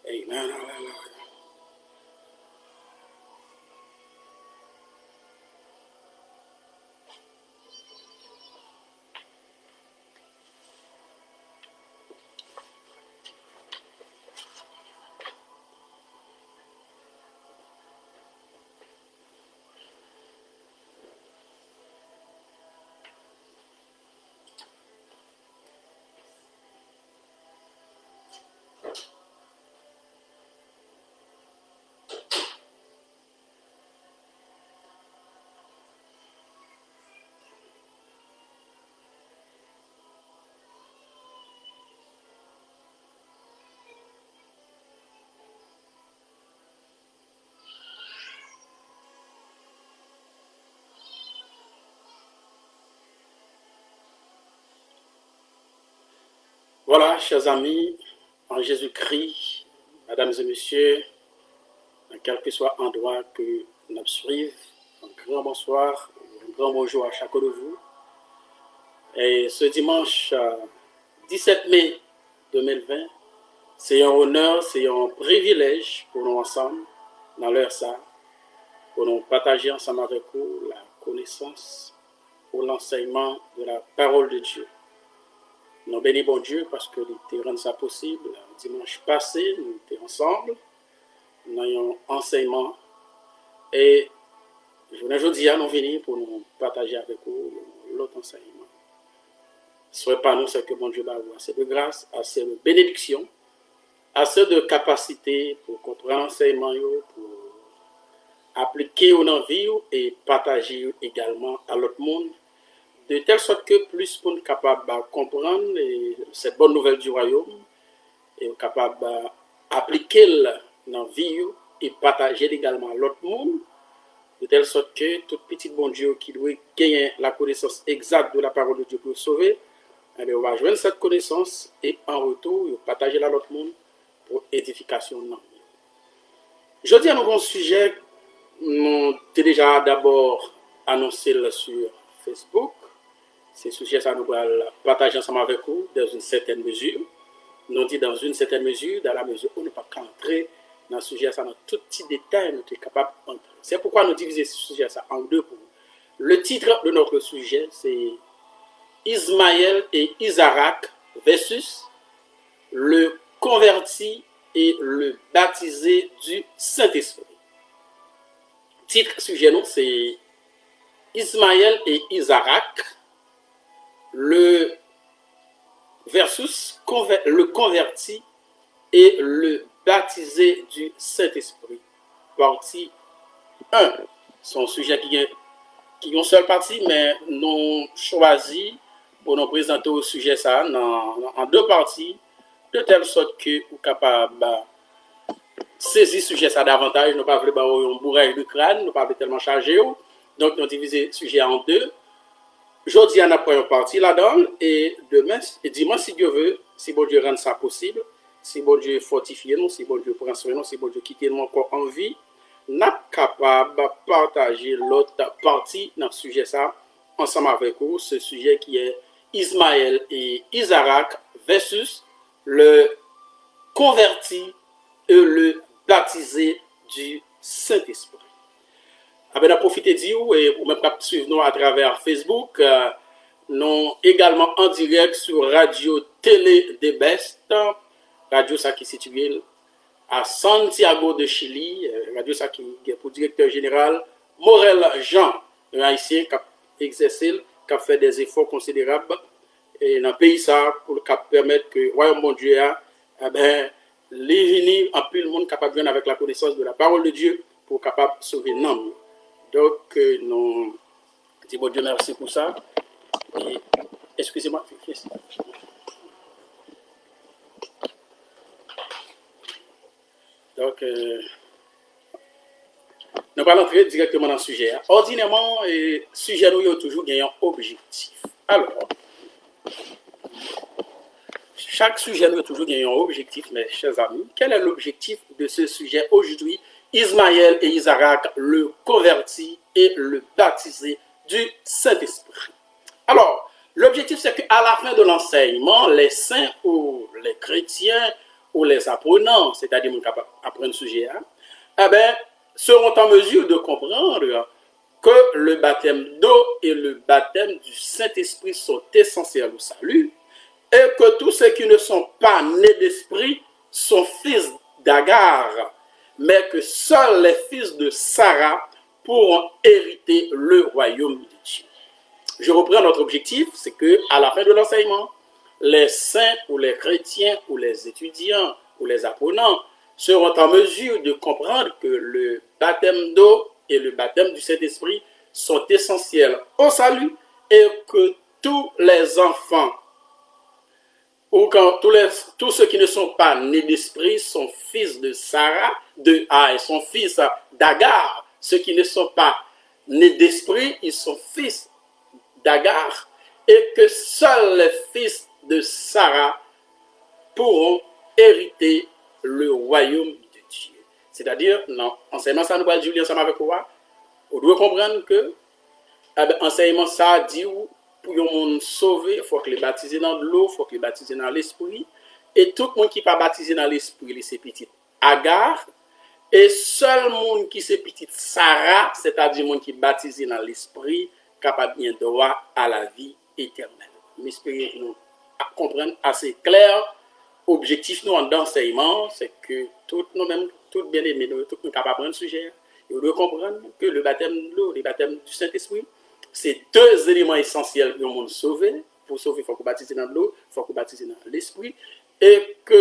Amen. Hallelujah. Voilà, chers amis, en Jésus-Christ, mesdames et messieurs, dans quel que soit l'endroit que nous suivons, un grand bonsoir, un grand bonjour à chacun de vous. Et ce dimanche 17 mai 2020, c'est un honneur, c'est un privilège pour nous ensemble, dans l'heure ça, pour nous partager ensemble avec vous la connaissance ou l'enseignement de la parole de Dieu. Nous bénissons bon Dieu parce que nous rendu ça possible. Dimanche passé, nous étions ensemble, nous avons un enseignement et aujourd'hui, nous venons pour nous partager avec vous l'autre enseignement. Soit pas nous, c'est que bon Dieu va avoir assez de grâce, assez de bénédiction, assez de capacité pour comprendre l'enseignement, pour appliquer dans vie et partager également à l'autre monde, de telle sorte que plus pour nous capables de comprendre cette bonne nouvelle du royaume et capable d'appliquer dans la vie et partager également à l'autre monde, de telle sorte que tout petit bon Dieu qui doit gagner la connaissance exacte de la parole de Dieu pour sauver, eh on va joindre cette connaissance et en retour, partager à l'autre monde pour édification. Jeudi, nous avons un sujet, nous avons déjà d'abord annoncé sur Facebook. Ce sujet, ça nous va partager ensemble avec vous dans une certaine mesure. Nous dit dans une certaine mesure, dans la mesure où nous ne pouvons pas entrer dans ce sujet, ça dans tout petit détail, nous sommes capables d'entrer. C'est pourquoi nous divisons ce sujet ça en deux. Le titre de notre sujet, c'est Ismaël et Isaac versus le converti et le baptisé du Saint-Esprit. Titre sujet, nous, c'est Ismaël et Isaac, le versus le converti et le baptisé du Saint-Esprit. Partie 1. C'est un sujet qui est une seule partie, mais nous choisi pour nous présenter au sujet ça en deux parties, de telle sorte que vous êtes capable de saisir le sujet ça davantage. Nous ne pouvons pas avoir un bourrage de crâne, nous ne pouvons pas tellement charger. Donc, nous divisons le sujet en deux. Aujourd'hui, on a pris une partie là-dedans et demain, et dimanche, si Dieu veut, si bon Dieu rend ça possible, si bon Dieu fortifie nous, si bon Dieu prend soin nous, si bon Dieu quitte nous encore en vie, nous sommes capables de partager l'autre partie dans ce sujet ça ensemble avec vous, ce sujet qui est Ismaël et Isaac versus le converti et le baptisé du Saint-Esprit. Avec la profiter d'eux et pour même suivre nous à travers Facebook, nous également en direct sur Radio Télé des Bestes, radio ça qui est située à Santiago de Chili, radio ça qui est pour directeur général Morel Jean, un haïtien qui a exercé, qui a fait des efforts considérables et dans le pays ça pour permettre que royaume mon Dieu a les venir en plus le monde capable de venir avec la connaissance de la parole de Dieu pour capable sauver l'homme. Donc, nous disons Dieu merci pour ça. Et, excusez-moi. Donc, nous allons entrer directement dans le sujet. Ordinairement, le sujet nous a toujours gagné un objectif. Alors, chaque sujet nous a toujours gagné un objectif, mes chers amis. Quel est l'objectif de ce sujet aujourd'hui? Ismaël et Isaac, le converti et le baptisé du Saint-Esprit. Alors, l'objectif, c'est qu'à la fin de l'enseignement, les saints ou les chrétiens ou les apprenants, c'est-à-dire qui apprennent le sujet, eh ben, seront en mesure de comprendre que le baptême d'eau et le baptême du Saint-Esprit sont essentiels au salut, et que tous ceux qui ne sont pas nés d'esprit sont fils d'Agar, mais que seuls les fils de Sarah pourront hériter le royaume de Dieu. Je reprends notre objectif, c'est que à la fin de l'enseignement, les saints ou les chrétiens ou les étudiants ou les apprenants seront en mesure de comprendre que le baptême d'eau et le baptême du Saint-Esprit sont essentiels au salut et que tous les enfants ou quand tous ceux qui ne sont pas nés d'esprit sont fils de Sarah, et sont fils d'Agar. Ceux qui ne sont pas nés d'esprit, ils sont fils d'Agar, et que seuls les fils de Sarah pourront hériter le royaume de Dieu. C'est-à-dire, non, enseignement ça nous va dire ensemble avec quoi? On doit comprendre que enseignement ça dit où pour un monde sauvé, il faut que les baptiser dans de l'eau, il faut que les baptiser dans l'esprit. Et tout le monde qui n'est pas baptisé dans l'esprit, c'est petit Agar. Et seul monde qui c'est petit Sarah, c'est-à-dire le monde qui est baptisé dans l'esprit, capable bien droit à la vie éternelle. J'espère que nous comprenons assez clair. Objectif nous en enseignement, c'est que tout nous-mêmes, tout bien aimés, tout nous capables de prendre le sujet. Et on doit comprendre que le baptême de l'eau, le baptême du Saint-Esprit, c'est deux éléments essentiels pour le monde sauvé. Pour sauver, il faut qu'on baptise dans l'eau, il faut qu'on baptise dans l'esprit. Et que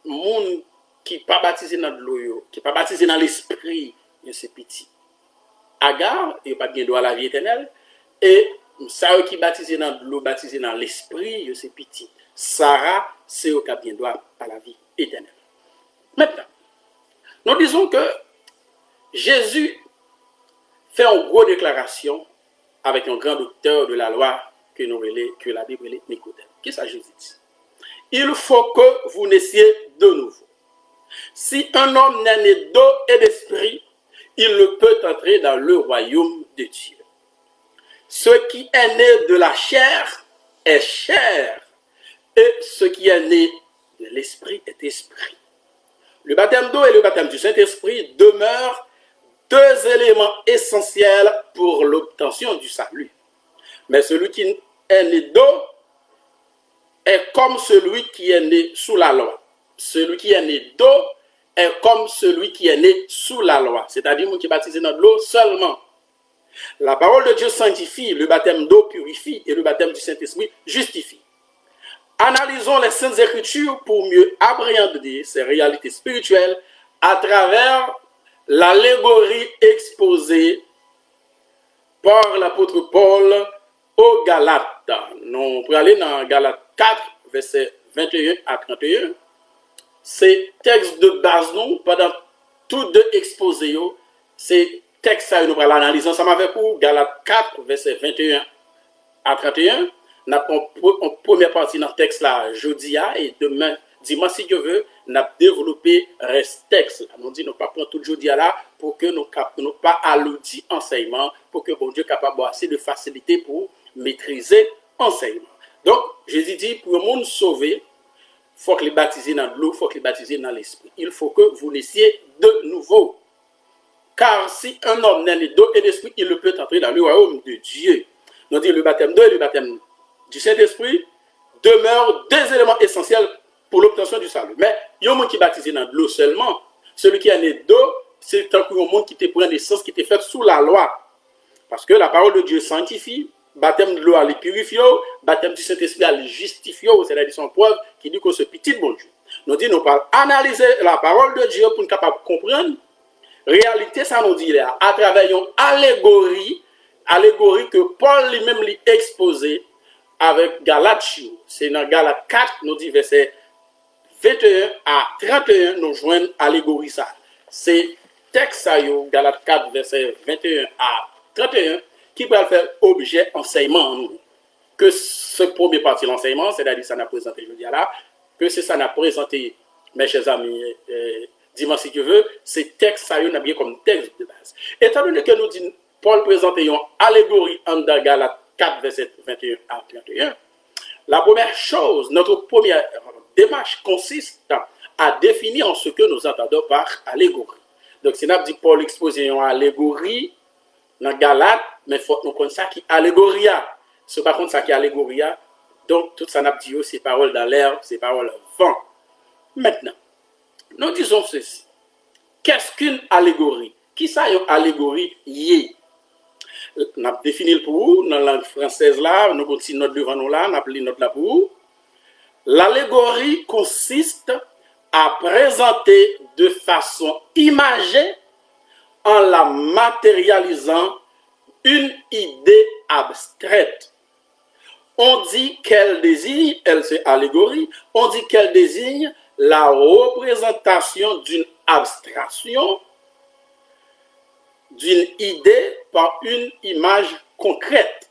le monde qui n'est pas baptisé dans l'eau, qui n'est pas baptisé dans l'esprit, c'est petit. Agar, il n'y a pas de droit à la vie éternelle. Et ça qui est baptisé dans l'eau, baptisé dans l'esprit, c'est petit. Sarah, c'est eux qui a bien droit à la vie éternelle. Maintenant, nous disons que Jésus fait une grosse déclaration avec un grand docteur de la loi que la Bible est Nicodème. Qu'est-ce que Jésus dit? Il faut que vous naissiez de nouveau. Si un homme n'est né d'eau et d'esprit, il ne peut entrer dans le royaume de Dieu. Ce qui est né de la chair est chair, et ce qui est né de l'esprit est esprit. Le baptême d'eau et le baptême du Saint-Esprit demeurent deux éléments essentiels pour l'obtention du salut. Mais celui qui est né d'eau est comme celui qui est né sous la loi. Celui qui est né d'eau est comme celui qui est né sous la loi. C'est-à-dire qui est baptisé dans l'eau seulement. La parole de Dieu sanctifie, le baptême d'eau purifie et le baptême du Saint-Esprit justifie. Analysons les Saintes Écritures pour mieux appréhender ces réalités spirituelles à travers l'allégorie exposée par l'apôtre Paul aux Galates. Nous pouvons aller dans Galates 4, versets 21 à 31. Ces textes de base, nous, pendant tous deux exposés, ces textes, nous allons l'analyser ensemble avec vous. Galates 4, versets 21 à 31. Nous avons en première partie dans le texte là, jeudi, et demain, dimanche, si Dieu veut, nous avons développé le texte. Nous dit, nous ne pas prendre tout le jeudi là pour que nous ne pas alourdir enseignement, pour que bon Dieu soit capable d'avoir assez de facilité pour maîtriser l'enseignement. Donc, Jésus dit, pour le monde sauvé, il faut que les baptiser dans l'eau, il faut que les baptiser dans l'esprit. Il faut que vous naissiez de nouveau. Car si un homme n'est né d'eau et d'esprit, il ne peut entrer dans le royaume de Dieu. Nous dit le baptême d'eau et le baptême du Saint-Esprit demeurent deux éléments essentiels pour l'obtention du salut. Mais il y a un monde qui est baptisé dans l'eau seulement. Celui qui est né d'eau, c'est un monde qui te prend naissance, qui était fait sous la loi. Parce que la parole de Dieu sanctifie, baptême de l'eau à les purifier, baptême du Saint-Esprit à les justifier, c'est-à-dire son preuve qui dit que ce petit bon Dieu. Nous dit, nous parlons analyser la parole de Dieu pour nous capable de comprendre. Réalité, ça nous dit là, à travers une allégorie que Paul lui-même lui exposé avec Galates. C'est dans Galates 4, nous dit verset 21 à 31, nous joignons allégorie ça. C'est texte ça, Galates 4, verset 21 à 31, qui peut faire objet enseignement en nous. Que ce premier partie de l'enseignement, c'est-à-dire ça n'a présenté jeudi là, que c'est ça n'a présenté, mes chers amis, dimanche si tu veux, c'est texte ça n'a bien comme texte de base. Étant donné que nous dit Paul présente une allégorie en Galates 4, verset 21 à 31, la première chose, notre première démarche consiste à définir ce que nous entendons par allégorie. Donc, si nous dit Paul exposé une allégorie dans Galate, mais il faut nous connaître ça qui est allégoria. Ce par contre, ça qui est allégoria, donc tout ça n'a dit c'est parole dans l'air, c'est parole vent. Maintenant, nous disons ceci. Qu'est-ce qu'une allégorie? Qui ça une allégorie yé? On a défini pour vous dans la langue française là, nous continuons notre devant nous là, on a appelé notre là pour vous. L'allégorie consiste à présenter de façon imagée, en la matérialisant, une idée abstraite. On dit qu'elle désigne, elle c'est allégorie, on dit qu'elle désigne la représentation d'une abstraction, d'une idée par une image concrète.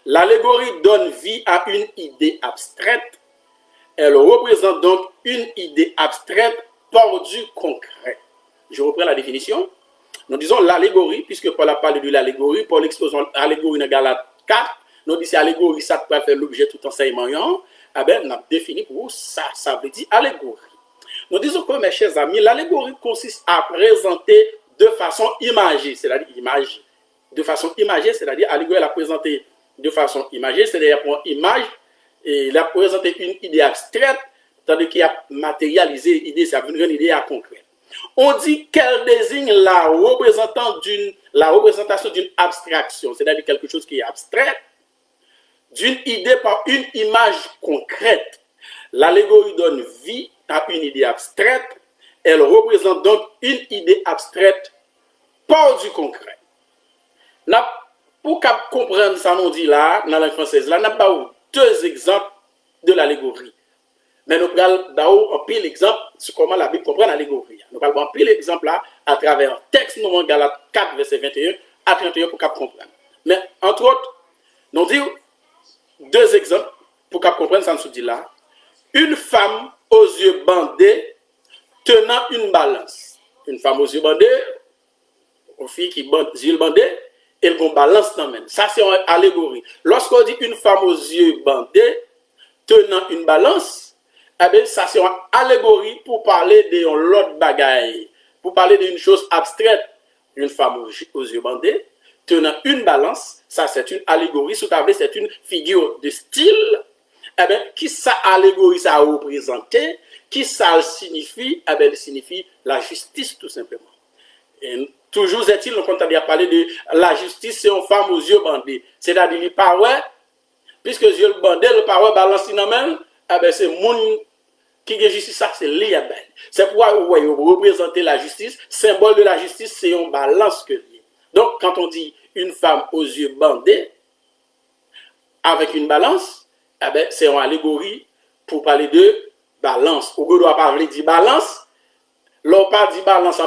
L'allégorie donne vie à une idée abstraite. Elle représente donc une idée abstraite par du concret. Je reprends la définition. Nous disons l'allégorie, puisque Paul a parlé de l'allégorie, Paul expose l'allégorie dans Galates 4, nous disons allégorie, ça peut faire l'objet tout enseignement. Eh bien, on a défini pour vous, ça veut dire allégorie. Nous disons que, mes chers amis, l'allégorie consiste à présenter de façon imagée, c'est-à-dire imagée. De façon imagée, c'est-à-dire allégorie la présenter de façon imagée, c'est-à-dire pour une image, et il a présenté une idée abstraite, tandis qu'il a matérialisé l'idée, ça veut dire une idée concrète. On dit qu'elle désigne la représentation d'une abstraction, c'est-à-dire quelque chose qui est abstrait, d'une idée par une image concrète. L'allégorie donne vie à une idée abstraite, elle représente donc une idée abstraite par du concret. Pour comprendre ça, nous dit là, dans la langue française, là, nous avons deux exemples de l'allégorie. Mais nous allons un pile exemple sur comment la Bible comprend l'allégorie. Nous allons un pile exemple là à travers un texte, nous Galates 4, verset 21 à 31 pour comprendre. Mais entre autres, nous disons deux exemples pour comprendre ça, nous dit là. Une femme aux yeux bandés tenant une balance. Une femme aux yeux bandés, une fille qui bande, yeux bandés, elle a une balance dans même. Ça, c'est une allégorie. Lorsqu'on dit une femme aux yeux bandés tenant une balance, eh bien, ça, c'est une allégorie pour parler de l'autre bagaille, pour parler d'une chose abstraite. Une femme aux yeux bandés tenant une balance, ça, c'est une allégorie. Sous table, c'est une figure de style. Eh bien, qui ça allégorie, ça a représenté, qui ça signifie, eh bien, il signifie la justice, tout simplement. Et toujours est-il, quand on a parlé de la justice, c'est une femme aux yeux bandés. C'est-à-dire, il paraît, puisque les yeux bandés, le paraît balancé dans même, eh bien, c'est monde qui a justice, ça, c'est lié. C'est pourquoi vous représentez la justice, symbole de la justice, c'est une balance que lié. Donc, quand on dit une femme aux yeux bandés, avec une balance, eh bien, c'est une allégorie pour parler de balance. Ou ne doit pas dire balance, l'on pas dit balance,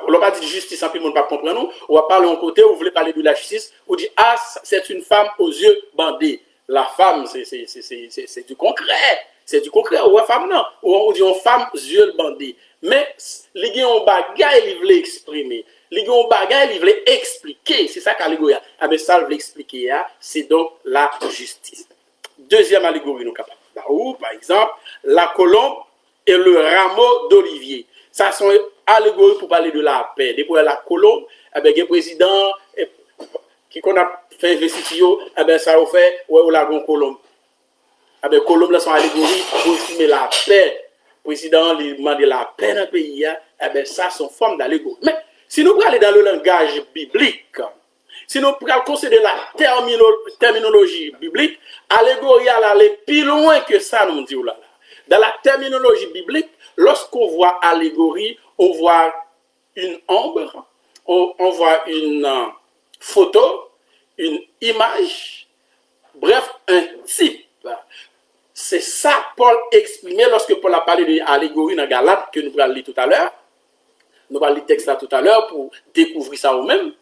l'on pas dit justice, en plus, on ne pas comprendre. On va parler en côté, vous voulez parler de la justice, ou dit, ah, c'est une femme aux yeux bandés. La femme, c'est du concret. C'est du concret. Ou une femme, non. Ou on dit une femme aux yeux bandés. Mais, les gens ont bagaille, ils veulent exprimer. Les gens ont bagaille, ils veulent expliquer. C'est ça qu'allégorie. Ah, mais ça, ils veulent expliquer, c'est donc la justice. Deuxième allégorie, nous capables. Par exemple, la colombe et le rameau d'olivier. Ça sont allégories pour parler de la paix. Depuis la colombe, avec un président qui qu'on a fait investiture, ça a fait ouais la colombe. Avec colombe là sont allégories pour estimer la paix. Le président lui demande la paix dans le pays. Ça sont forme d'allégorie. Mais si nous parlons dans le langage biblique, si nous prenons considérer la terminologie biblique, allégorie aller plus loin que ça, nous dit là. Dans la terminologie biblique, lorsqu'on voit allégorie, on voit une ombre, on voit une photo, une image, bref, un type. C'est ça Paul exprimait lorsque Paul a parlé de l'allégorie dans Galates que nous allons lire tout à l'heure. Nous allons lire le texte là tout à l'heure pour découvrir ça nous-mêmes.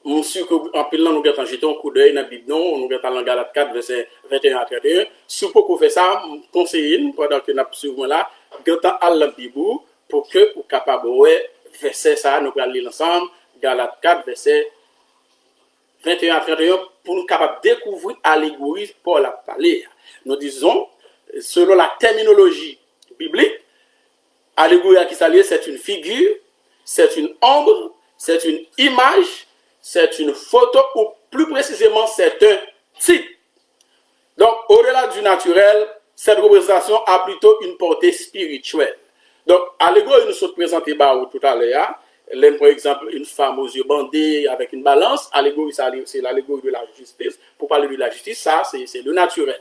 Je suis sûr qu'en pilant, nous allons jeter un coup d'œil dans la Bible, nous allons dans Galates 4, verset 21 à 31. Si vous pouvez faire ça, je conseille, pendant que nous suivons là, nous allons la Bible pour que vous soyez capable de verset ça, nous allons lire ensemble, Galates 4, verset 21 à 31, pour nous capables de découvrir l'allégorie Paul a parlé. Nous disons, selon la terminologie biblique, Allégorie à qui ça lié, c'est une figure, c'est une ombre, c'est une image, c'est une photo, ou plus précisément, c'est un type. Donc, au-delà du naturel, cette représentation a plutôt une portée spirituelle. Donc, allégorie nous sommes présentés tout à l'heure. Par exemple, une femme aux yeux bandés avec une balance. Allégorie, c'est l'allégorie de la justice. Pour parler de la justice, ça, c'est le naturel.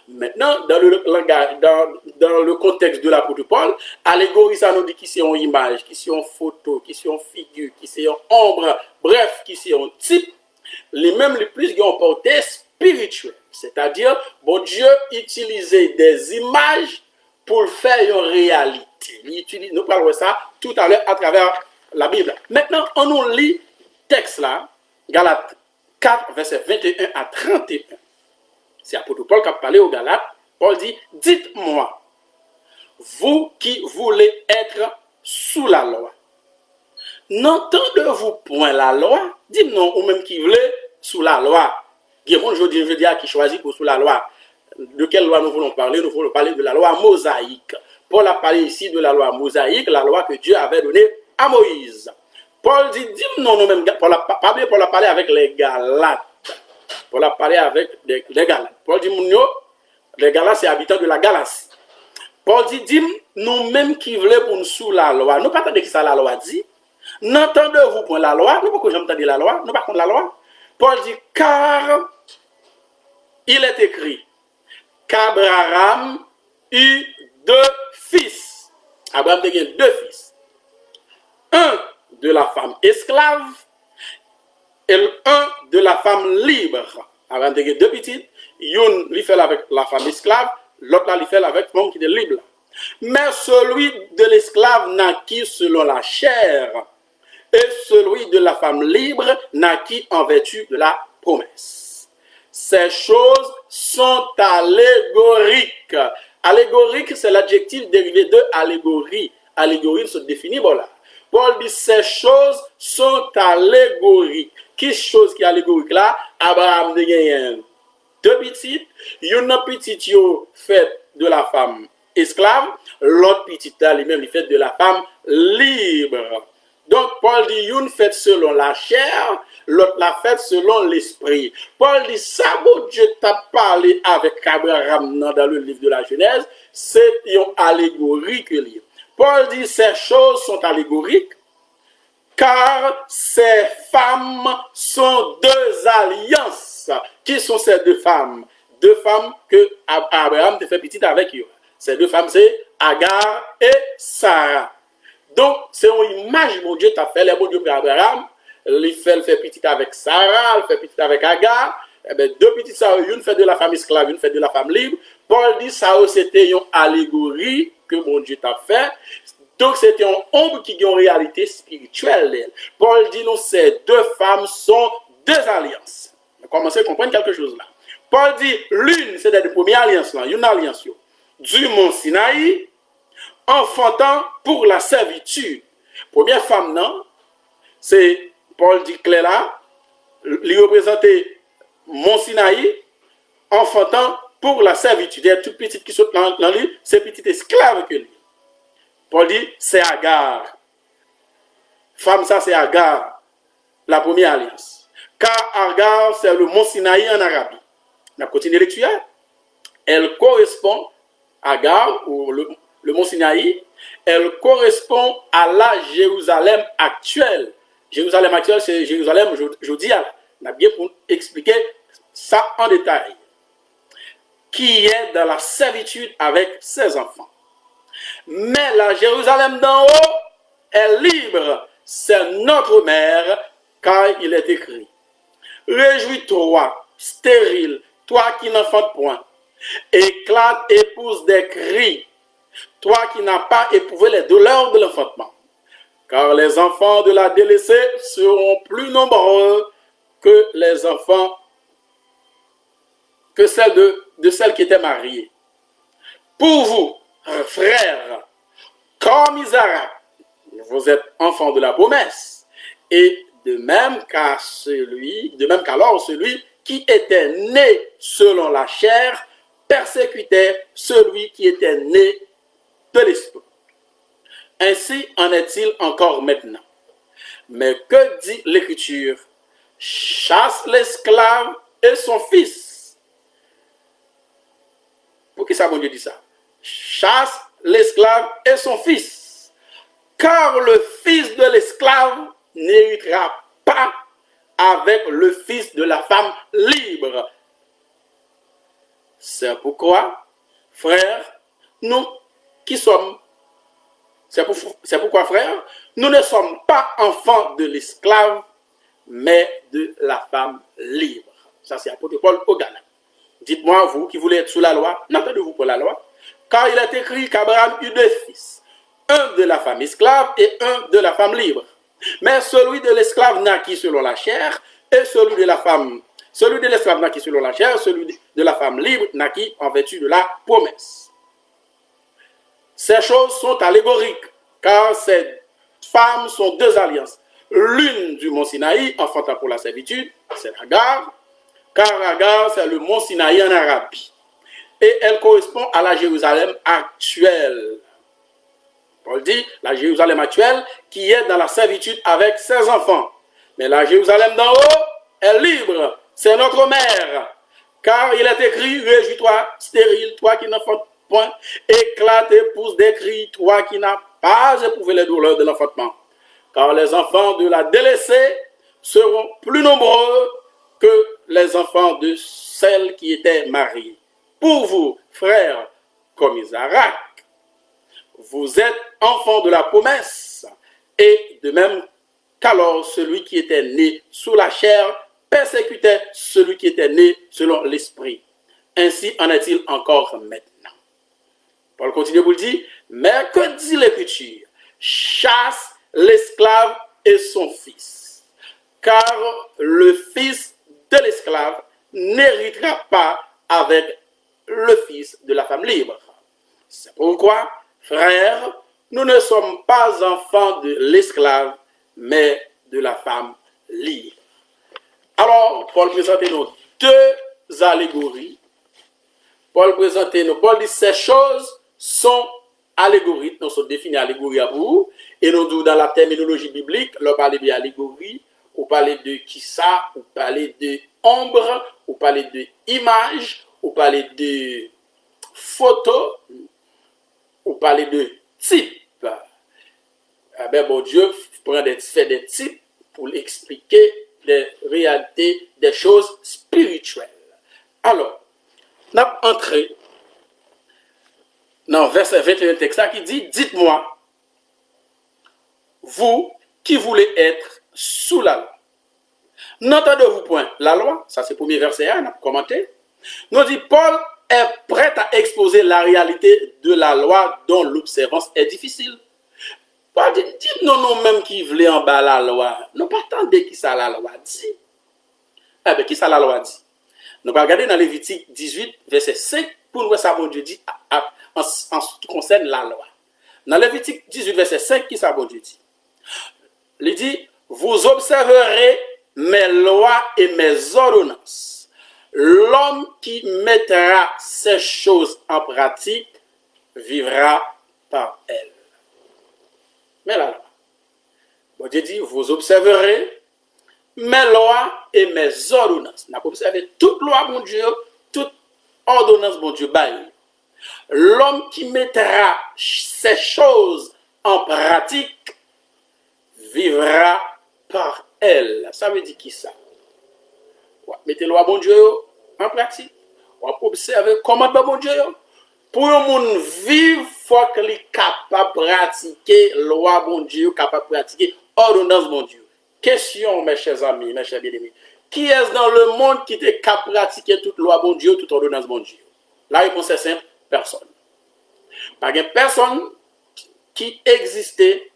Maintenant, dans le contexte de l'apôtre Paul, allégorie, ça nous dit qui c'est en image, qui c'est en photo, qui c'est en figure, qui c'est en ombre, bref, qui c'est en type, les mêmes les plus qui ont porté spirituel. C'est-à-dire, bon Dieu utilisait des images pour faire une réalité. Nous parlons de ça tout à l'heure à travers la Bible. Maintenant, on nous lit texte là, Galates 4, versets 21 à 31. C'est l'apôtre Paul qui a parlé aux Galates. Paul dit, dites-moi, vous qui voulez être sous la loi, n'entendez-vous point la loi? Dites-nous, ou même qui voulez sous la loi. Je dis qui choisit pour sous la loi. De quelle loi nous voulons parler? Nous voulons parler de la loi mosaïque. Paul a parlé ici de la loi mosaïque, la loi que Dieu avait donnée à Moïse. Paul dit, dis-nous nous-mêmes, Paul a parlé avec les Galates. Paul a parlé avec les Galates. Paul dit, les Galates, c'est habitants de la Galatie. Paul dit, dis-nous nous-mêmes qui voulons pour nous sous la loi. Nous pas attendre que ça la loi dit. N'entendez-vous point la loi? Nous pas que j'entends la loi. Nous pas contre la loi. Paul dit, car il est écrit qu'Abraham eut 2 fils. Abraham a 2 fils. Un de la femme esclave et un de la femme libre. Abraham a 2 petites. Une lui fait avec la femme esclave, l'autre là lui fait avec l'homme qui est libre. Mais celui de l'esclave naquit selon la chair, et celui de la femme libre naquit en vertu de la promesse. Ces choses sont allégoriques. Allégorique, c'est l'adjectif dérivé de allégorie. Allégorie se définit, voilà. Paul dit, ces choses sont allégoriques. Quelle chose qui est allégorique là? Abraham de gagner 2 petites, une petite faite de la femme esclave, l'autre petite là, lui-même, il fait de la femme libre. Donc, Paul dit, une faite selon la chair, l'autre la faite selon l'esprit. Paul dit, ça, bon Dieu t'a parlé avec Abraham dans le livre de la Genèse, c'est une allégorie que livre. Paul dit, ces choses sont allégoriques, car ces femmes sont 2 alliances. Qui sont ces 2 femmes? 2 femmes que Abraham te fait petite avec eux. Ces 2 femmes, c'est Agar et Sarah. Donc, c'est une image, mon Dieu t'a fait, les bon Dieu pour Abraham, il fait petite avec Sarah, il fait petite avec Agar, eh bien, 2 petites sœurs, une fait de la femme esclave, une fait de la femme libre. Paul dit, ça c'était une allégorie que mon Dieu t'a fait. Donc, c'était une ombre qui a une réalité spirituelle. Paul dit, nous, ces 2 femmes sont 2 alliances. On commence à comprendre quelque chose là. Paul dit, l'une, c'est la première alliance là, une alliance du mont Sinaï, enfantant pour la servitude. Première femme, non? C'est, Paul dit clair là, lui représenter mont Sinaï, enfantant pour la servitude. Il y a toute petite qui saute dans lui, c'est petite esclave que lui. Paul dit, c'est Agar. Femme, ça, c'est Agar, la première alliance. Car Agar, c'est le mont Sinaï en Arabie. On a continué lecture. Elle correspond, Agar, ou le mont Sinaï, elle correspond à la Jérusalem actuelle. Jérusalem actuelle, c'est Jérusalem Judéa. On a bien pour expliquer ça en détail. Qui est dans la servitude avec ses enfants. Mais la Jérusalem d'en haut est libre. C'est notre mère, car il est écrit. Réjouis-toi, stérile, toi qui n'enfantes point. Éclate et pousse des cris, toi qui n'as pas éprouvé les douleurs de l'enfantement. Car les enfants de la délaissée seront plus nombreux que les enfants, que celles de celles qui étaient mariées. Pour vous, frères, comme Isaac, vous êtes enfants de la promesse, et de même qu'alors celui qui était né selon la chair persécutait celui qui était né de l'esprit. Ainsi en est-il encore maintenant. Mais que dit l'Écriture? Chasse l'esclave et son fils. Pour qui ça, bon Dieu dit ça? Chasse l'esclave et son fils. Car le fils de l'esclave n'héritera pas avec le fils de la femme libre. C'est pourquoi, frères, nous qui sommes, c'est pourquoi, frères, nous ne sommes pas enfants de l'esclave, mais de la femme libre. Ça, c'est l'apôtre Paul aux Galates. Dites-moi, vous qui voulez être sous la loi, n'entendez-vous pas la loi? Car il est écrit qu'Abraham eut deux fils, un de la femme esclave et un de la femme libre. Mais celui de l'esclave naquit selon la chair, et celui de l'esclave naquit selon la chair, celui de la femme libre naquit en vertu de la promesse. Ces choses sont allégoriques, car ces femmes sont deux alliances. L'une du mont Sinaï, enfantant pour la servitude, c'est Agar, car Agar, c'est le mont Sinaï en Arabie. Et elle correspond à la Jérusalem actuelle. Paul dit, la Jérusalem actuelle qui est dans la servitude avec ses enfants. Mais la Jérusalem d'en haut est libre, c'est notre mère. Car il est écrit, réjouis-toi, stérile, toi qui n'enfantes point, éclate et pousse des cris, toi qui n'as pas éprouvé les douleurs de l'enfantement. Car les enfants de la délaissée seront plus nombreux que les enfants de celles qui étaient mariées. Pour vous, frères, comme Isaac, vous êtes enfants de la promesse, et de même qu'alors celui qui était né sous la chair persécutait celui qui était né selon l'esprit. Ainsi en est-il encore maintenant. Paul continue pour le dire, mais que dit l'Écriture? Chasse l'esclave et son fils, car le fils de l'esclave n'héritera pas avec le fils de la femme libre. C'est pourquoi, frères, nous ne sommes pas enfants de l'esclave, mais de la femme libre. Alors, Paul présente nous deux allégories. Paul dit ces choses sont allégoriques, nous sont définies allégories à vous, et nous disons dans la terminologie biblique, on parle de allégorie, on parle de qui ça, on parle de ombre, on parle de image, on parle de photo, on parle de type. Eh bien, bon Dieu fait des types pour expliquer des réalités, des choses spirituelles. Alors, nous avons entré dans le verset 21 texte qui dit, dites-moi, vous qui voulez être sous la loi. N'entendez-vous point la loi? Ça c'est le premier verset, on a commenté. Nous dit, Paul est prêt à exposer la réalité de la loi dont l'observance est difficile. Paul dit, dites-nous nous-mêmes qui voulons en bas la loi. Nous pas attendez qui ça la loi dit. Eh bien, qui ça la loi dit? Nous allons regarder dans Lévitique 18, verset 5, pour nous voir ça, bon Dieu dit, en ce qui concerne la loi. Dans Lévitique 18, verset 5, qui ça, bon Dieu dit? Il dit, vous observerez mes lois et mes ordonnances. L'homme qui mettra ces choses en pratique vivra par elles. Mais la loi. Bon Dieu dit, vous observerez mes lois et mes ordonnances. Nous avons observé toute loi, mon Dieu, toute ordonnance, mon Dieu, bail. L'homme qui mettra ces choses en pratique vivra par elle. Ça veut dire qui ça? Mettez loi, bon Dieu, en pratique. On va observer comment, bon Dieu, pour un monde vivre, il faut qu'il est capable de pratiquer loi, bon Dieu, capable de pratiquer ordonnance, bon Dieu. Question, mes chers amis, mes chers bien-aimés. Qui est-ce dans le monde qui est capable de pratiquer toute loi, bon Dieu, toute ordonnance, bon Dieu? La réponse est simple, personne. Pas de personne qui existait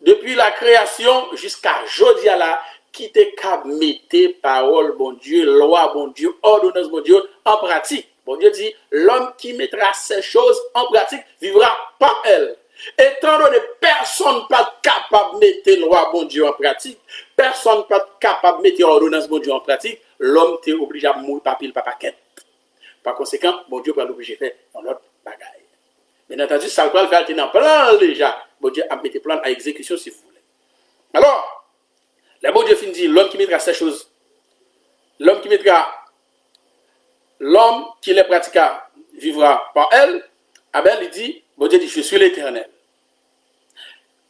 depuis la création jusqu'à aujourd'hui là, qui était capable de mettre parole, bon Dieu, loi, bon Dieu, ordonnance, bon Dieu, en pratique. Bon Dieu dit, l'homme qui mettra ces choses en pratique vivra par elle. Étant donné personne pas capable de mettre loi, bon Dieu, en pratique, personne pas capable de mettre ordonnance, bon Dieu, en pratique, l'homme est obligé à mourir par pile, par paquet. Par conséquent, bon Dieu va l'obliger de faire un autre bagaille. Bien entendu, ça va le faire dans plan déjà. bon Dieu a mis des plans à exécution si vous voulez. Alors, le bon Dieu finit dit, l'homme qui mettra ces choses, l'homme qui les pratiquera vivra par elle, ah ben, il dit, bon Dieu dit, je suis l'Éternel.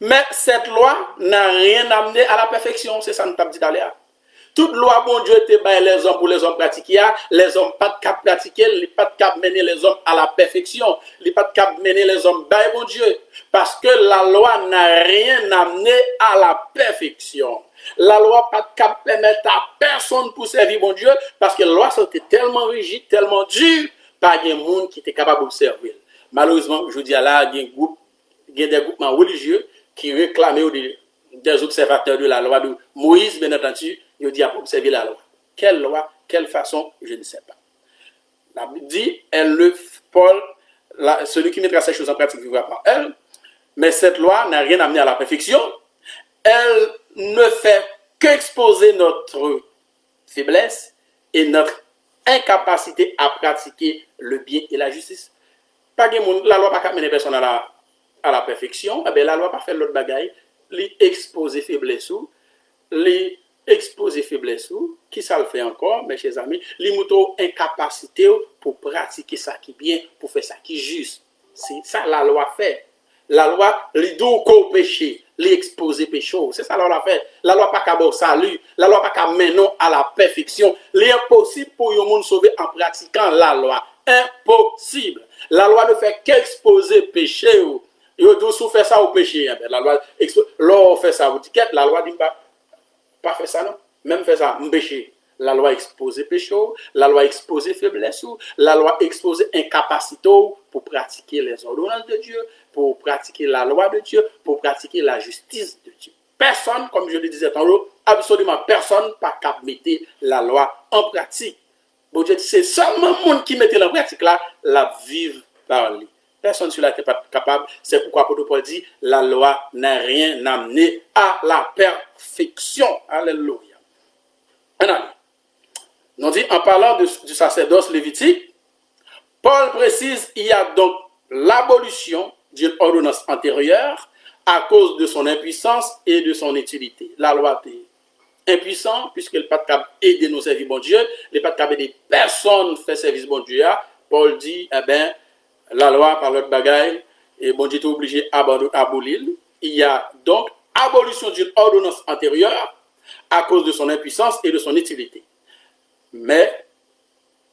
Mais cette loi n'a rien amené à la perfection, c'est ça que nous avons dit d'ailleurs. Toute loi, bon Dieu, était bail les hommes pour les hommes pratiquer, les hommes pas de cap pratiquer, les pas de cap mener les hommes à la perfection, les pas de cap mener les hommes bail bon Dieu. Parce que la loi n'a rien amené à la perfection. La loi pas de cap permettre à personne pour servir bon Dieu, parce que la loi c'était tellement rigide, tellement dure, pas de monde qui était capable de servir. Malheureusement, je dis à là, il y a des groupements religieux qui réclamaient des observateurs de la loi de Moïse, bien entendu, il dit à observer la loi. Quelle loi, quelle façon, je ne sais pas. La Bible dit, celui qui mettra ces choses en pratique vivra par elle, mais cette loi n'a rien amené à la perfection. Elle ne fait qu'exposer notre faiblesse et notre incapacité à pratiquer le bien et la justice. La loi n'a pas mené personne à la perfection. Eh bien, la loi n'a pas fait l'autre bagaille, l'exposer faiblesse ou les exposer faiblesse ou qui ça le fait encore mes chers amis les motos incapacité pour pratiquer ça qui bien pour faire ça qui juste c'est ça la loi fait la loi les doux qu'au péché les exposer péché c'est ça la loi fait la loi pas qu'à bon salut la loi pas qu'à mener à la perfection l'impossible pour un monde sauver en pratiquant la loi impossible la loi ne fait qu'exposer péché yo dou sou fait ça au péché la loi l'on fait ça vous dites la loi dit pas faire ça, non? Même faire ça, m'pêcher. La loi expose péché, la loi expose faiblesse, la loi expose incapacité pour pratiquer les ordonnances de Dieu, pour pratiquer la loi de Dieu, pour pratiquer la justice de Dieu. Personne, comme je le disais tantôt, absolument personne pas capable de mettre la loi en pratique. Bon Dieu, c'est seulement le monde qui mettait en pratique là, la vive par lui. Personne sur la terre n'est pas capable. C'est pourquoi Apôtre Paul dit la loi n'a rien amené à la perfection. Alléluia. On dit, en parlant du sacerdoce lévitique, Paul précise il y a donc l'abolition d'une ordonnance antérieure à cause de son impuissance et de son utilité. La loi est impuissante puisqu'elle n'est pas capable d'aider nos services bon Dieu, elle n'est pas capable d'aider personne faire service bon Dieu. Paul dit, eh bien, la loi par l'autre bagaille, et bon Dieu est obligé d'abolir. Il y a donc abolition d'une ordonnance antérieure à cause de son impuissance et de son utilité. Mais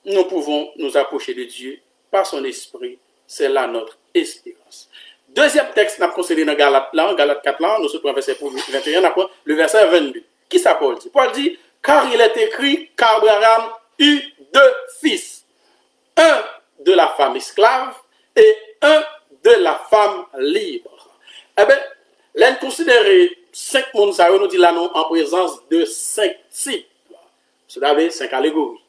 nous pouvons nous approcher de Dieu par son esprit. C'est là notre espérance. Deuxième texte, nous avons considéré dans Galates 4, là, nous sommes au verset 21, le verset 22. Qui ça Paul dit? Paul dit, car il est écrit qu'Abraham eut deux fils. Un de la femme esclave et un de la femme libre. Eh bien, l'on considère 5 mondes, nous dit là, nous en présence de 5 types. Cela veut dire 5 allégories.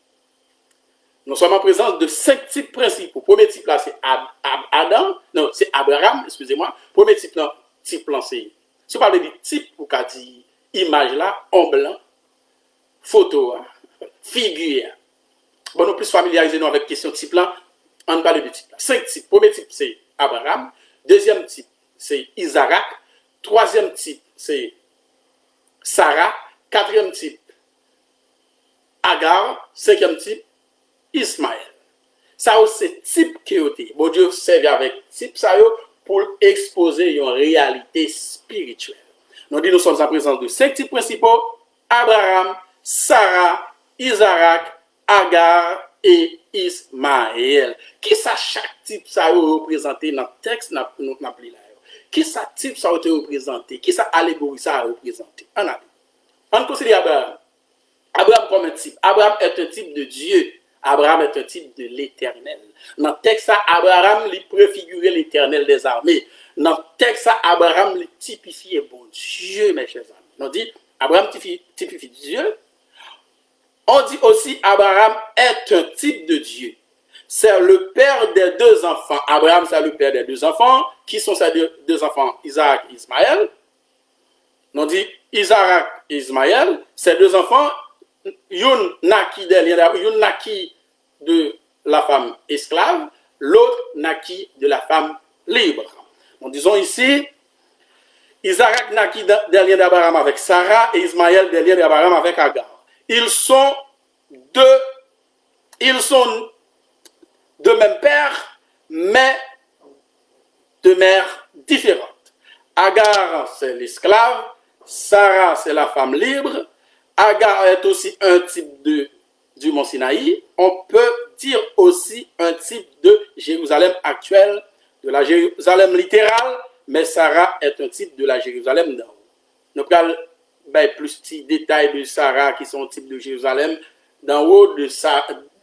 Nous sommes en présence de 5 types principaux. Premier type là, c'est c'est Abraham, excusez-moi. Premier type là, c'est, si on parle de type, ou qu'a dit image là, en blanc, photo, figure. Bon, nous plus familiariser nous avec la question type là, on parle de type là. 5 types. Premier type, c'est Abraham. Deuxième type, c'est Isaac. Troisième type, c'est Sarah. Quatrième type, Agar. Cinquième type, Ismaël. Ça, c'est type qui est. Bon Dieu servi avec type ça pour exposer une réalité spirituelle. Nous sommes en présence de 5 types principaux: Abraham, Sarah, Isaac, Agar et Ismaël. Qui ça chaque type ça représenté dans le texte n'a pris là? Qui ça type ça a été représenté? Qui ça allégorie ça a représenté? On considère Abraham. Abraham comme un type. Abraham est un type de Dieu. Abraham est un type de l'Éternel. Dans le texte, Abraham lui préfigurait l'Éternel des armées. Dans le texte, Abraham lui typifiait bon Dieu, mes chers amis. On dit, Abraham typifie Dieu. On dit aussi, Abraham est un type de Dieu. C'est le père des 2 enfants. Abraham, c'est le père des 2 enfants. Qui sont ces 2 enfants? Isaac et Ismaël. On dit, Isaac et Ismaël, ces 2 enfants, Youn naquit de la femme esclave, l'autre naquit de la femme libre. Nous disons ici, Isaac naquit des liens d'Abraham avec Sarah et Ismaël des liens d'Abraham avec Agar. Ils sont de même père, mais de mères différentes. Agar, c'est l'esclave. Sarah, c'est la femme libre. Agar est aussi un type du mont Sinaï. On peut dire aussi un type de Jérusalem actuelle, de la Jérusalem littérale, mais Sarah est un type de la Jérusalem d'en haut. Nous parlons plus de détails de Sarah qui sont type de Jérusalem d'en haut,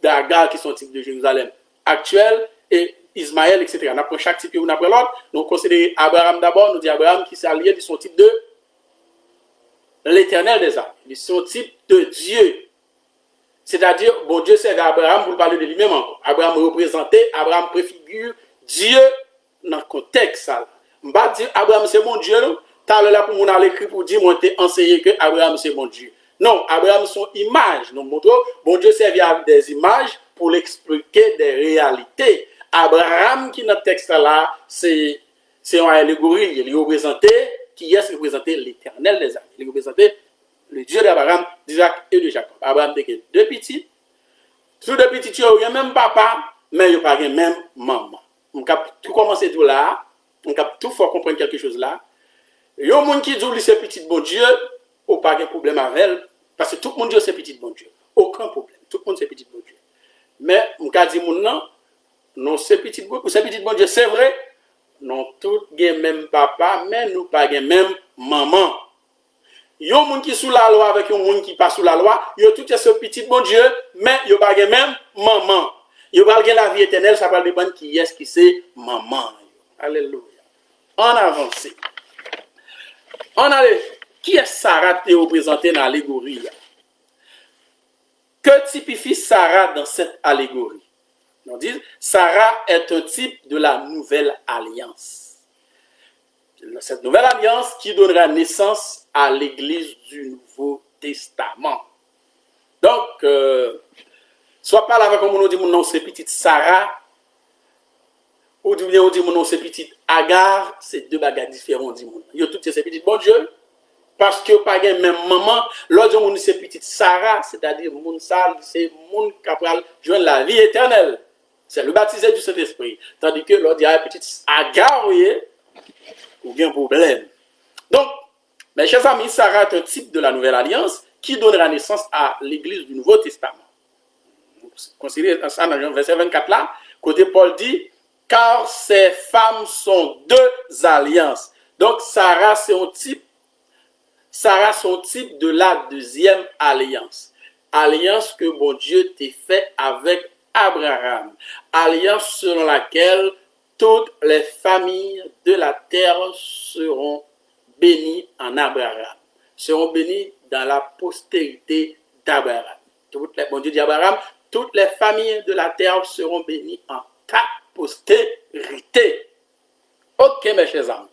d'Agar qui sont type de Jérusalem actuelle, et Ismaël, etc. On apprend chaque type une après l'autre. Nous considérons Abraham d'abord, nous disons Abraham qui s'est allié de son type de l'éternel des armes. Ils sont type de Dieu. C'est-à-dire, bon Dieu servait Abraham pour parler de lui-même encore. Abraham représentait, Abraham préfigure Dieu dans le contexte. Je ne vais pas dire Abraham c'est mon Dieu. T'as là pour mon l'écrit pour dire, moi t'ai enseigné que Abraham c'est mon Dieu. Non, Abraham son image. Nous montrons, bon Dieu servait avec des images pour expliquer des réalités. Abraham qui dans le texte là, c'est une allégorie. Il représentait qui est représenté l'éternel des âmes. Il représentait le Dieu d'Abraham, d'Isaac et de Jacob. Abraham était deux petits. Sous deux petits, il n'y a même papa, mais il n'y a pas même maman. On peut tout commencer tout là. On peut tout faire comprendre quelque chose là. Il y a des gens qui disent c'est petit bon Dieu, ou pas de problème avec elle, parce que tout le monde dit c'est petit bon Dieu. Aucun problème. Tout le monde c'est petit bon Dieu. Mais on peut dire non, c'est petit bon Dieu, c'est vrai. Non, tout gen même papa, mais nous pas gen même maman. Yon moun qui sous la loi avec yon moun qui pas sous la loi, yo tout est ce petit bon Dieu, mais yo pas gen même maman. Yo pas gen la vie éternelle, ça va dépendre qui est-ce qui c'est maman. Alléluia. On avance. On allait. Qui est Sarah te représenté dans l'allégorie? Que typifie Sarah dans cette allégorie? On dit, Sarah est un type de la nouvelle alliance. Cette nouvelle alliance qui donnera naissance à l'église du Nouveau Testament. Donc, soit pas là comme on dit mon nom c'est petite Sarah, ou bien on dit mon nom c'est petite Agar, c'est deux bagages différents. Yo tout c'est petite bon Dieu, parce que pas même maman, l'autre on dit c'est petite Sarah, c'est-à-dire mon sale, c'est mon capral joindre la vie éternelle. C'est le baptisé du Saint-Esprit. Tandis que l'autre dit a petite Agar, vous voyez, ou bien problème. Donc, mes chers amis, Sarah est un type de la nouvelle alliance qui donnera naissance à l'église du Nouveau Testament. Considérez ça dans le verset 24 là, côté Paul dit, car ces femmes sont deux alliances. Donc, Sarah, c'est un type de la deuxième alliance. Alliance que bon Dieu t'a fait avec Abraham. Alliance selon laquelle toutes les familles de la terre seront bénies en Abraham. Seront bénies dans la postérité d'Abraham. Bon Dieu dit Abraham, toutes les familles de la terre seront bénies en ta postérité. Ok, mes chers amis.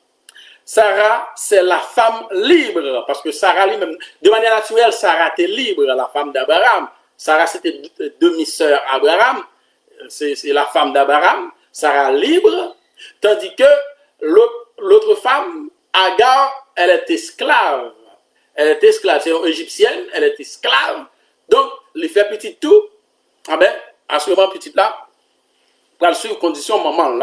Sarah, c'est la femme libre, parce que Sarah lui-même, de manière naturelle, Sarah était libre, la femme d'Abraham. Sarah, c'était demi-sœur Abraham, c'est la femme d'Abraham, Sarah libre, tandis que l'autre femme, Agar, elle est esclave. Elle est esclave, c'est une égyptienne, elle est esclave. Donc, les fait petit tout, ah ben, à ce moment petit là, pour suivre condition maman, on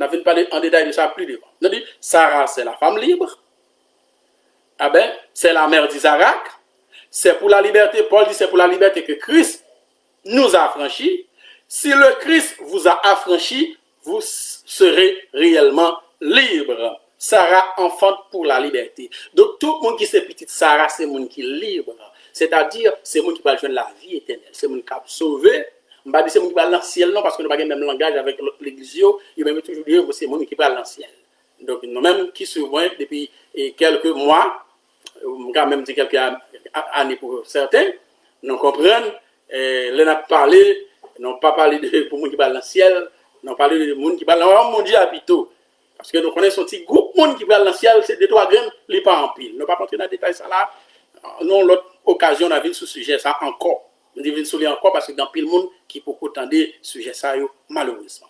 a vu parler en détail de ça plus devant. On dit, Sarah, c'est la femme libre. Ah ben, c'est la mère d'Isaac. C'est pour la liberté, Paul dit, c'est pour la liberté que Christ nous a affranchis. Si le Christ vous a affranchis, vous serez réellement libre. Sarah enfante pour la liberté. Donc, tout le monde qui s'est petite Sarah, c'est le monde qui est libre. C'est-à-dire, c'est le monde qui va joindre la vie éternelle. C'est le monde qui a sauvé. Je ne vais pas dire c'est le monde qui va dans le ciel, non, parce que nous n'avons pas le même langage avec l'église. Il va toujours dire que c'est le monde qui va dans le ciel. Donc, nous-mêmes qui se voient depuis quelques mois, quand même dit quelques années pour certains, nous comprenons, nous n'avons parlé, non pas parlé de pour monde qui va dans le ciel, nous parlé de monde qui va dans le monde plutôt. Parce que nous connaissons un petit groupe de monde qui va dans le ciel, c'est des trois graines, les pas en pile. Nous ne pas rentrer dans les détails ça là. Non, l'autre occasion, on a vu ce sujet ça encore. On dit souligner encore parce que dans pile monde qui peut entendre sujet ça malheureusement.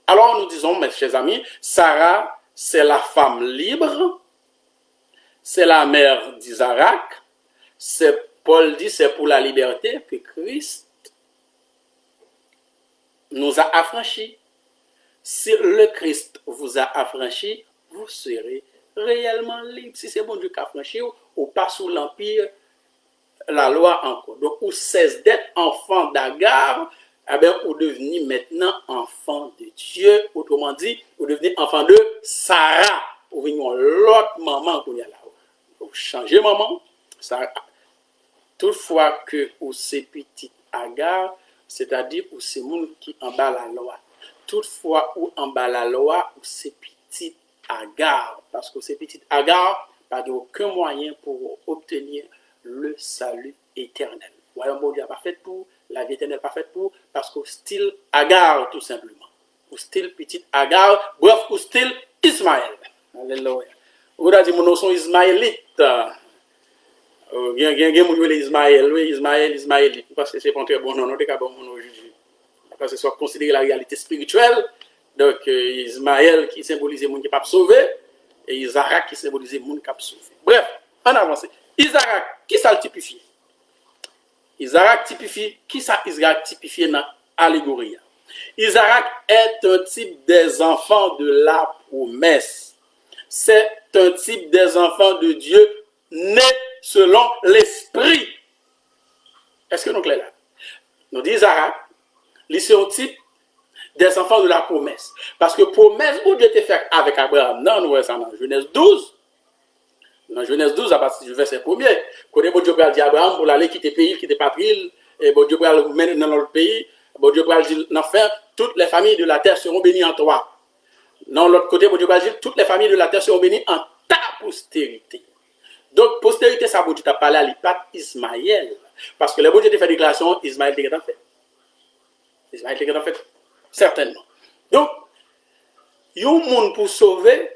Alors nous disons, mes chers amis, Sarah, c'est la femme libre. c'est la mère d'Isaac. Paul dit c'est pour la liberté que Christ nous a affranchis. Si le Christ vous a affranchis, vous serez réellement libre. Si c'est bon Dieu qui a affranchi, ou pas sous l'empire, la loi encore. Donc, vous cessez d'être enfant d'Agar, eh bien, vous devenez maintenant enfant de Dieu. Autrement dit, vous devenez enfant de Sarah. Vous venez l'autre maman qu'on y a là. Vous changez maman. Sarah. Toutefois que vous c'est petite Agar, c'est-à-dire où c'est monde qui en bas la loi. Toutefois, où en bas la loi, où c'est petite Agar. Parce que c'est petite Agar, pas aucun moyen pour obtenir le salut éternel. Voyons, bon Dieu n'a pas fait pour, la vie éternelle n'a pas fait pour, parce qu'au style Agar, tout simplement. Au style petite Agar, bref, au style Ismaël. Alléluia. Vous avez dit, mon nom sont Ismaélites. Il y a des Ismaël, oui, Ismaélite. Parce que c'est pas un très bon nom, non, c'est bon nom aujourd'hui. Parce que c'est considéré la réalité spirituelle. Donc, Ismaël qui symbolise le monde qui n'est pas sauvé, et Isaac qui symbolise le monde qui est sauvé. Bref, on avance. Isaac, qui ça le typifie? Isaac typifie, qui ça Isaac typifie dans l'allégorie? Isaac est un type des enfants de la promesse. C'est un type des enfants de Dieu nés selon l'esprit. Est-ce que nous sommes là? Nous disons Isaac, c'est un type des enfants de la promesse. Parce que promesse, où Dieu t'a fait avec Abraham, non, nous voyons ça dans Genèse 12. Dans Genèse 12, à partir du verset 1er, quand Dieu a dit à Abraham pour aller quitter le pays, quitter patrie, et Dieu a le mener dans notre pays, Dieu a dit, enfin, toutes les familles de la terre seront bénies en toi. Dans l'autre côté, Dieu a dit, toutes les familles de la terre seront bénies en ta postérité. Donc, postérité, ça, Dieu t'a parlé à l'Ipat Ismaël. Parce que le Dieu t'a fait déclaration, Ismaël t'a fait. Ismaël t'a fait, certainement. Donc, il y a un monde pour sauver,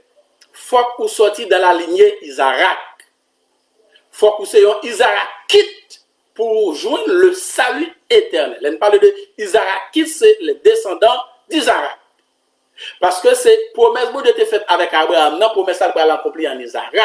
il faut que vous sortiez dans la lignée Isaac. Il faut que vous soyez Isaacite pour joindre le salut éternel. On parle de Isaacite, c'est le descendant d'Isaac. Parce que c'est promesse que Dieu a faite avec Abraham, non promesse qu'elle va l'accomplir en Isaac.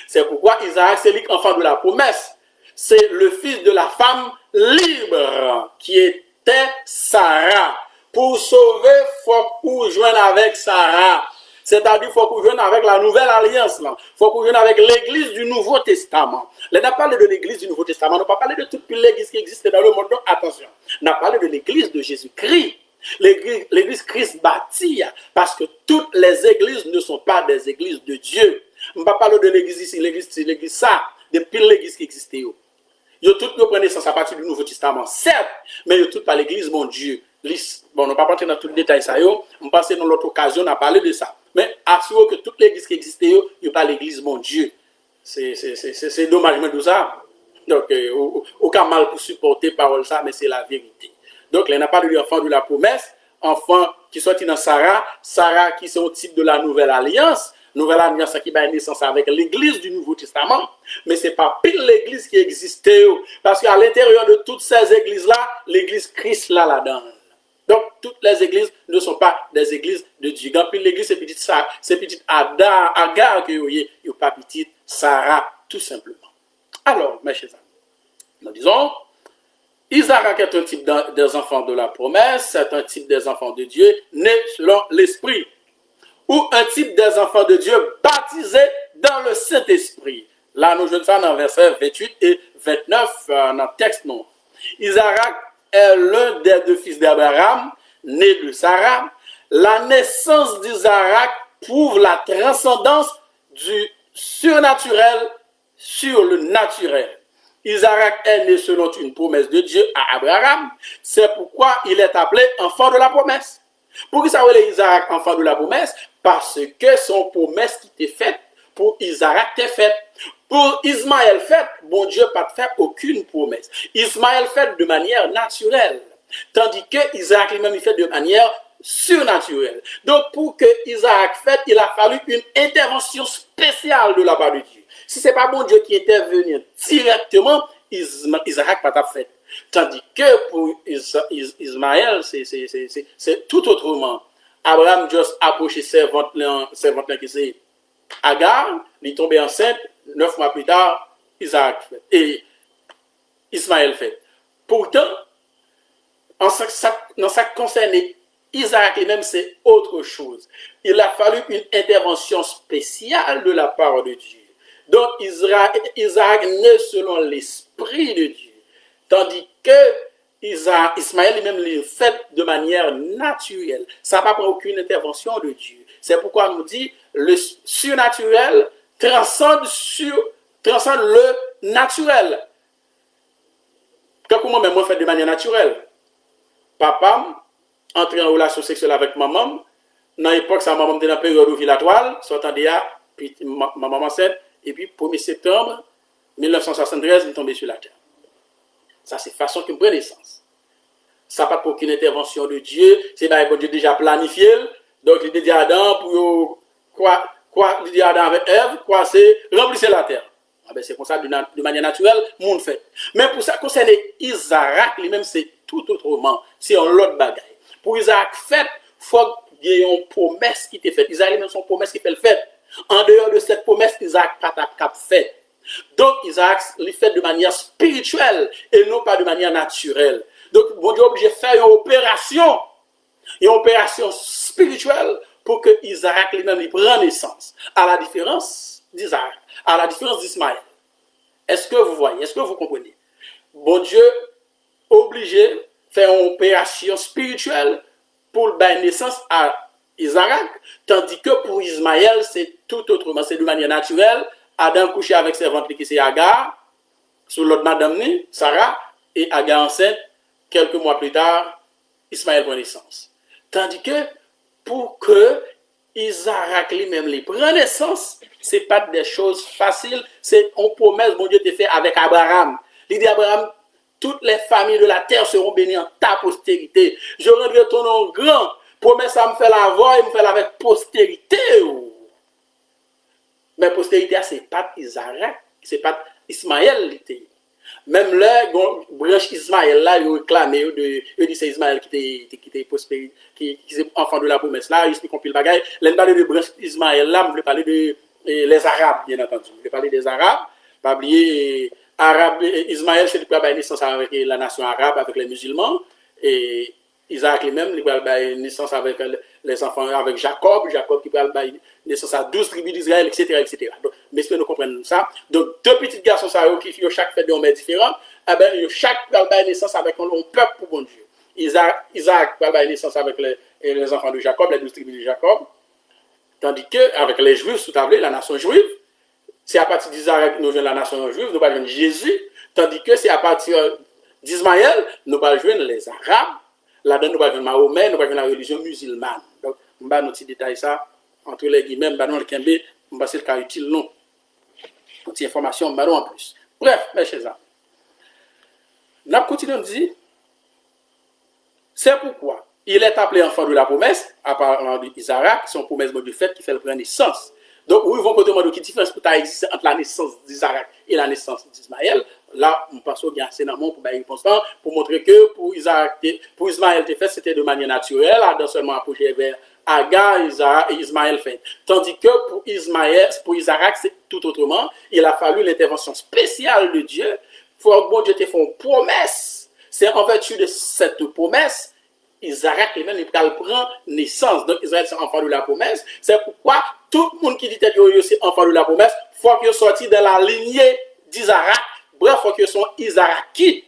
C'est pourquoi Isaac, c'est l'enfant de la promesse. C'est le fils de la femme libre qui était Sarah. Pour sauver, il faut qu'on joigne avec Sarah. C'est-à-dire qu'il faut qu'on joigne avec la nouvelle alliance. Il faut qu'on joigne avec l'église du Nouveau Testament. Là, on a parlé de l'église du Nouveau Testament. On n'a pas parlé de toute l'église qui existe dans le monde. Donc, attention. On a parlé de l'église de Jésus-Christ. L'église Christ bâtie. Parce que toutes les églises ne sont pas des églises de Dieu. On ne va pas parler de l'église ici, l'église ça. Depuis l'église qui existe. Ils toutes nous prennent naissance à partir du Nouveau Testament, certes, mais ils toutes pas l'église, mon Dieu. Bon, on ne va pas rentrer dans tous les détails, ça, on passe dans l'autre occasion à parler de ça. Mais assurez que toute l'église qui existe, il n'y a pas l'église, mon Dieu. C'est dommage, mais tout ça. Donc, aucun mal pour supporter parole ça, mais c'est la vérité. Donc, là, on n'a pas de l'enfant de la promesse, enfant qui sortit dans Sarah, Sarah qui est au type de la nouvelle alliance. Nouvelle alliance qui a naissance avec l'église du Nouveau Testament, mais ce n'est pas pile l'église qui existait, parce qu'à l'intérieur de toutes ces églises-là, l'église Christ là-dedans. Donc, toutes les églises ne sont pas des églises de Dieu. Quand l'église, c'est petite Agar que vous voyez, il n'y a pas petite Sarah, tout simplement. Alors, mes chers amis, nous disons, Isaac est un type des enfants de la promesse, c'est un type des enfants de Dieu, né selon l'esprit. Ou un type des enfants de Dieu baptisés dans le Saint-Esprit. Là, nous jouons ça dans versets 28 et 29 dans le texte. Non. Isaac est l'un des deux fils d'Abraham, né de Sarah. La naissance d'Isaac prouve la transcendance du surnaturel sur le naturel. Isaac est né selon une promesse de Dieu à Abraham. C'est pourquoi il est appelé enfant de la promesse. Pour qui ça veut Isaac enfant de la promesse? Parce que son promesse qui était faite pour Isaac était faite. Pour Ismaël faite, bon Dieu n'a pas fait aucune promesse. Ismaël fait de manière naturelle. Tandis que Isaac lui-même il fait de manière surnaturelle. Donc pour que Isaac fasse, il a fallu une intervention spéciale de la part de Dieu. Si ce n'est pas bon Dieu qui intervient directement, Isaac n'a pas fait. Tandis que pour Ismaël, c'est tout autrement. Abraham juste approché servante qui c'est Agar, il est tombé enceinte, 9 mois plus tard, Isaac fait. Et Ismaël fait. Pourtant, dans ce qui concerne Isaac lui-même, c'est autre chose. Il a fallu une intervention spéciale de la part de Dieu. Donc, Isaac naît selon l'esprit de Dieu. Tandis que Ismaël lui-même l'a fait de manière naturelle. Ça n'a pas pris aucune intervention de Dieu. C'est pourquoi on nous dit le surnaturel transcende le naturel. Comment moi fait de manière naturelle? Papa entrer en relation sexuelle avec maman. Dans l'époque, ça maman était dans la période ovulatoire, sortant de là, puis ma maman enceinte, et puis 1er septembre 1973, il est tombé sur la terre. Ça, c'est façon qui me prend naissance. Ça n'a pas pour aucune intervention de Dieu, c'est bon Dieu déjà planifié. Donc, il dit à Adam, pour il dit à Adam avec Ève, quoi, c'est remplissez la terre. Ah ben, c'est comme ça, de manière naturelle, monde fait. Mais pour ça, concernant Isaac, lui-même, c'est tout autrement. C'est un autre bagaille. Pour Isaac, fait, il faut qu'il y ait une promesse qui t'est faite. Isaac, lui-même, son promesse qui fait le fait. En dehors de cette promesse, Isaac n'a pas fait. Donc, Isaac, il fait de manière spirituelle et non pas de manière naturelle. Donc, bon Dieu est obligé de faire une opération spirituelle pour que Isaac lui-même prenne naissance. À la différence d'Isaac, à la différence d'Ismaël. Est-ce que vous voyez, est-ce que vous comprenez? Bon Dieu obligé de faire une opération spirituelle pour donner naissance à Isaac, tandis que pour Ismaël, c'est tout autrement, c'est de manière naturelle. Adam couché avec ses ventres qui c'est Agar, sous l'autre madame Sarah, et Agar enceinte, quelques mois plus tard, Ismaël prend naissance. Tandis que pour que Isaac lui-même les prend naissance, ce n'est pas des choses faciles, c'est une promesse que bon Dieu t'a fait avec Abraham. Il dit Abraham, toutes les familles de la terre seront bénies en ta postérité. Je rendrai ton nom grand. Promesse ça me fait la voix et me fait avec postérité. Mais postérité, ce n'est pas Isaac, ce n'est pas Ismaël. Même là, branche Ismaël là, il réclame, il dit c'est Ismaël qui était prospéré, qui est enfant de la promesse là, il explique qu'on peut le bagaille. Là, parler de branche Ismaël là, je vais parler de les Arabes, bien entendu. Je vais parler des Arabes, pas oublier Ismaël, c'est depuis la naissance avec la nation arabe, avec les musulmans, et Isaac lui-même, il a naissance avec les enfants, avec Jacob qui a naissance à 12 tribus d'Israël, etc., etc. Donc, mais nous comprenons ça. Donc, deux petits garçons, qui ont chaque fait d'un mère différent, eh ben, chaque a naissance avec un peuple pour bon Dieu. Isaac a naissance avec les enfants de Jacob, les 12 tribus de Jacob, tandis que avec les Juifs, tout à fait, la nation juive, c'est à partir d'Isaac que nous venons la nation juive, nous parlons de Jésus, tandis que c'est à partir d'Ismaël, nous parlons les Arabes. Là-dedans, nous parlons de Mahomet, nous parlons de la religion musulmane. Donc, on va nous détailler ça entre les guillemets, nous le Kembe, on va le cas utile, non. Petite information, en plus. Bref, mes chers amis. Nous continuons de dire, c'est pourquoi il est appelé enfant de la promesse, à part d'Isaac, son promesse du fait qui fait le prendre naissance. Donc, où ils vont côté de qui différence peut exister entre la naissance d'Isaac et la naissance d'Ismaël. Là, on passe au bien enseignement pour montrer que pour Ismaël, c'était de manière naturelle, Adam seulement approché vers Agar, Ismaël fait. Tandis que pour Isaac, c'est tout autrement. Il a fallu l'intervention spéciale de Dieu. Faut que bon Dieu te fasse une promesse. C'est en vertu de cette promesse, Isaac lui-même, il prend naissance. Donc, Israël, c'est enfant de la promesse. C'est pourquoi tout le monde qui dit que c'est enfant de la promesse, il faut qu'il sorti de la lignée d'Isaac. Bref, il faut qu'ils soient Isaacites.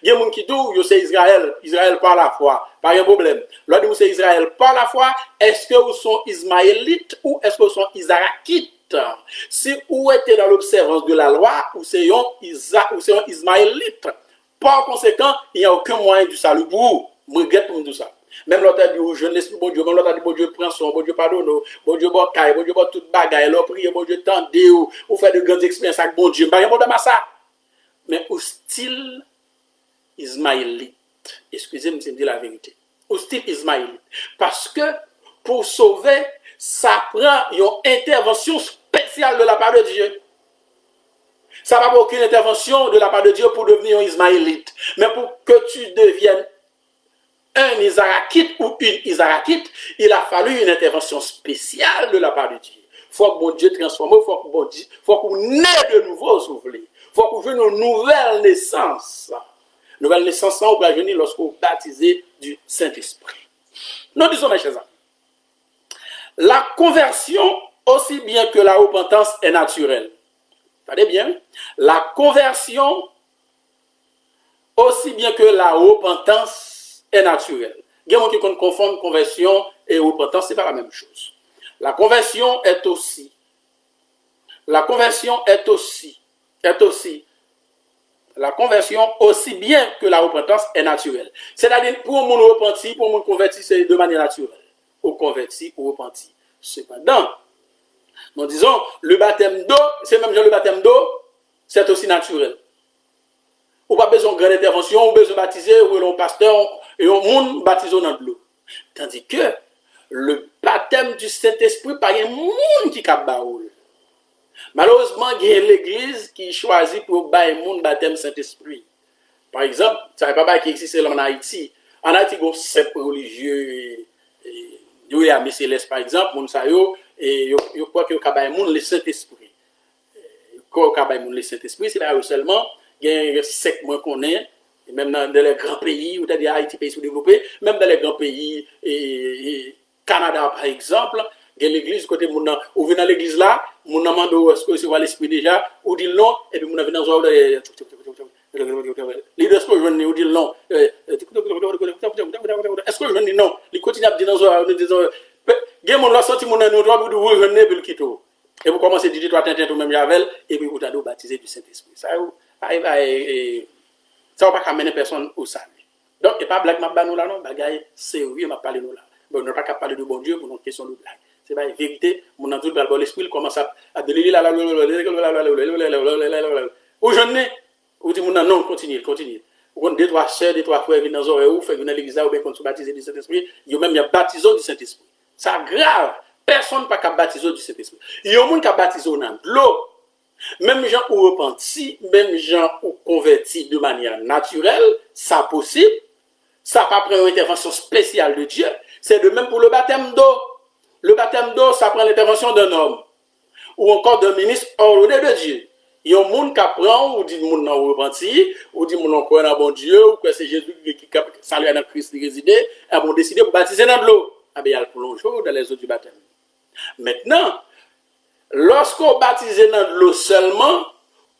Il y a des gens qui disent que c'est Israël par la foi. Pas de problème. Lorsque c'est Israël par la foi, est-ce que vous sont Ismaélites ou est-ce que vous sont Isaacites? Si vous êtes dans l'observance de la loi, ou c'est un Ismaélite. Par conséquent, il n'y a aucun moyen du salut pour vous. Je regrette pour tout ça. Même l'autre dit, je ne laisse plus bon Dieu, même l'autre dit, bon Dieu prend son, bon Dieu pardonne, bon Dieu bon caille, bon Dieu bon toute bagaille, l'on prie, bon Dieu tendez, ou fait de grandes expériences avec bon Dieu. Pas de problème à ça. Mais au style ismaélite, excusez-moi de dire la vérité, au style ismaélite, parce que pour sauver, ça prend une intervention spéciale de la part de Dieu. Ça n'a pas aucune intervention de la part de Dieu pour devenir un ismaélite, mais pour que tu deviennes un Isaacite ou une Isaacite, il a fallu une intervention spéciale de la part de Dieu. Il faut que bon Dieu transforme, faut qu'on naisse de nouveau soufflé. Faut qu'on vienne une nouvelle naissance. Nouvelle naissance, on va venir lorsqu'on est baptisé du Saint-Esprit. Nous disons, mes chers amis, la conversion, aussi bien que la repentance, est naturelle. Regardez bien, la conversion, aussi bien que la repentance, est naturelle. Il y a des gens qui confondent conversion et repentance, ce n'est pas la même chose. La conversion est aussi, la conversion aussi bien que la repentance est naturelle. C'est-à-dire, pour mon repenti, pour mon converti, c'est de manière naturelle. Ou converti ou repenti. Cependant, nous disons, le baptême d'eau, c'est même genre le baptême d'eau, c'est aussi naturel. Ou pas besoin de grande intervention, ou besoin de baptiser, ou un pasteur, et un monde baptisé dans de l'eau. Tandis que le baptême du Saint-Esprit, pas un monde qui cap baoul. Malheureusement, il y a l'église qui choisit pour bailler monde baptême Saint-Esprit. Par exemple, ça n'est pas qui existe en Haïti. En Haïti, il y a 7 religieux, il y a Messieurs Céleste, par exemple, et je crois que le Saint-Esprit. Le Saint-Esprit, c'est là seulement, il y a un secte qu'on est, même dans les grands pays, ou c'est-à-dire Haïti, pays sous-développé, même dans les grands pays, et Canada, par exemple, il y a l'église, côté mon ou vient dans l'église là, mon demande est-ce que c'est l'esprit déjà, ou dit non, et puis mon vient dans le leader, est-ce que je viens ou dit non, est-ce que je viens non, il continue à dire dans le disant, il y a mon là senti mon nous droit de vous venir pour le quitter. Et vous commencez à dire toi t'entends même Javel et puis vous t'allez baptiser du Saint-Esprit. Ça va pas amener personne au salut. Donc et pas blague m'a nous là non, bagaille sérieux m'a parler nous là. Bon, on n'a pas qu'à parler de bon Dieu pour une question de blague. C'est pas une vérité, mon entourage dans l'esprit commence à délirer là ou je n'ai ou dit mon non continue. Ou deux trois sœurs, deux trois frères viennent dans oreilles ou fait venir à l'église ou bien qu'on se baptiser du Saint-Esprit, yo même y a baptisé du Saint-Esprit. Ça grave. Personne pas qu'à baptiser du Saint-Esprit. Il y a monde qui a baptisé dans l'eau. Même gens ou repenti, même gens ou convertis de manière naturelle, ça possible. Ça pas prendre une intervention spéciale de Dieu. C'est de même pour le baptême d'eau. Le baptême d'eau, ça prend l'intervention d'un homme ou encore d'un ministre ordonné de Dieu. Il y a un monde qui apprend, ou dit monde n'a repenti, ou dit monde croit dans bon Dieu, ou que c'est Jésus qui salue dans Christ qui réside, et bon décider pour baptiser dans l'eau. Ah bien, il y a le plonge dans les eaux du baptême. Maintenant, lorsqu'on baptise dans l'eau seulement,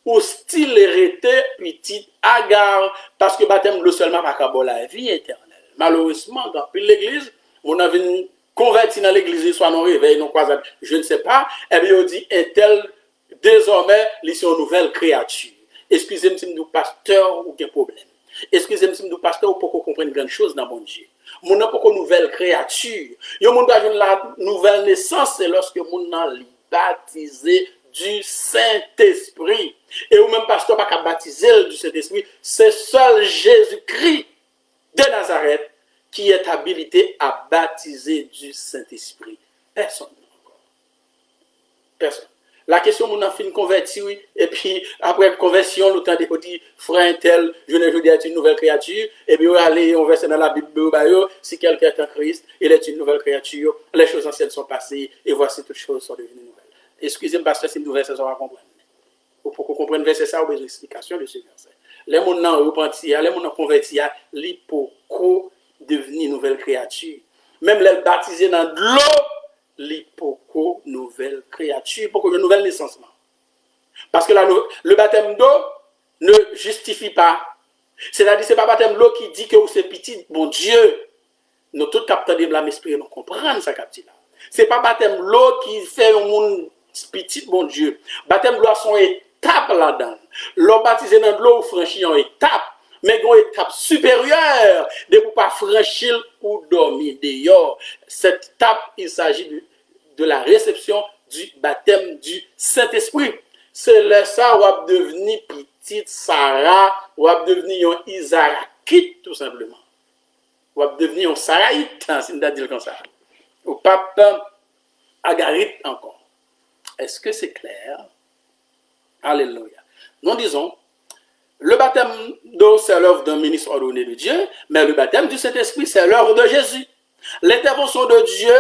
ou style hérité, petit agar, parce que baptême de l'eau seulement pas qu'à la vie éternelle. Malheureusement, dans l'église, on a une converti dans l'église, soit non réveil, non croisade, je ne sais pas, et bien on dit, est tel désormais, ils sont une nouvelle créature. Excusez-moi si nous pasteur ou quel problème. Excusez-moi si nous pasteur ou pour qu'on comprenne grande chose dans mon Dieu. Mon n'a pas une nouvelle créature. Yo mon doit la nouvelle naissance c'est lorsque mon a baptisé du Saint-Esprit. Et ou même pasteur pas qu'à baptiser du Saint-Esprit, c'est seul Jésus-Christ de Nazareth qui est habilité à baptiser du Saint-Esprit. Personne encore. Personne. La question, mon a fait converti, oui, et puis après conversion, le temps des petits frères tel, je ne veux dire être une nouvelle créature, et puis on verse dans la Bible, si quelqu'un est en Christ, il est une nouvelle créature, les choses anciennes sont passées, et voici toutes choses sont devenues nouvelles. Excusez-moi, parce que c'est une nouvelle saison à comprendre. Pour qu'on comprenne verset ça, on a besoin d'explication de ce verset. Les gens qui ont repenti, les gens qui ont converti, ils peuvent devenir nouvelle créature. Même les baptisés dans de l'eau, l'hypoco nouvelle créature, pour une nouvelle naissance. Parce que le baptême d'eau ne justifie pas. C'est-à-dire, ce n'est pas le baptême d'eau qui dit que c'est petit, bon Dieu. Nous tous capteurs de l'âme esprit, nous comprenons ça capte là. Ce n'est pas le baptême d'eau qui fait un monde petit, bon Dieu. Le baptême d'eau a son étape là-dedans. L'eau baptisé dans l'eau, franchit en étape. Mais une étape supérieure de ne pas franchir ou dormir dehors. Cette étape, il s'agit de la réception du baptême du Saint-Esprit. C'est là ça, on va devenir petite Sarah, on va devenir un Isarakite tout simplement. On va devenir un Saraïte, si on dire comme ça. Au pape Agarite encore. Est-ce que c'est clair? Alléluia. Nous disons, le baptême d'eau, c'est l'œuvre d'un ministre ordonné de Dieu, mais le baptême du Saint-Esprit, c'est l'œuvre de Jésus. L'intervention de Dieu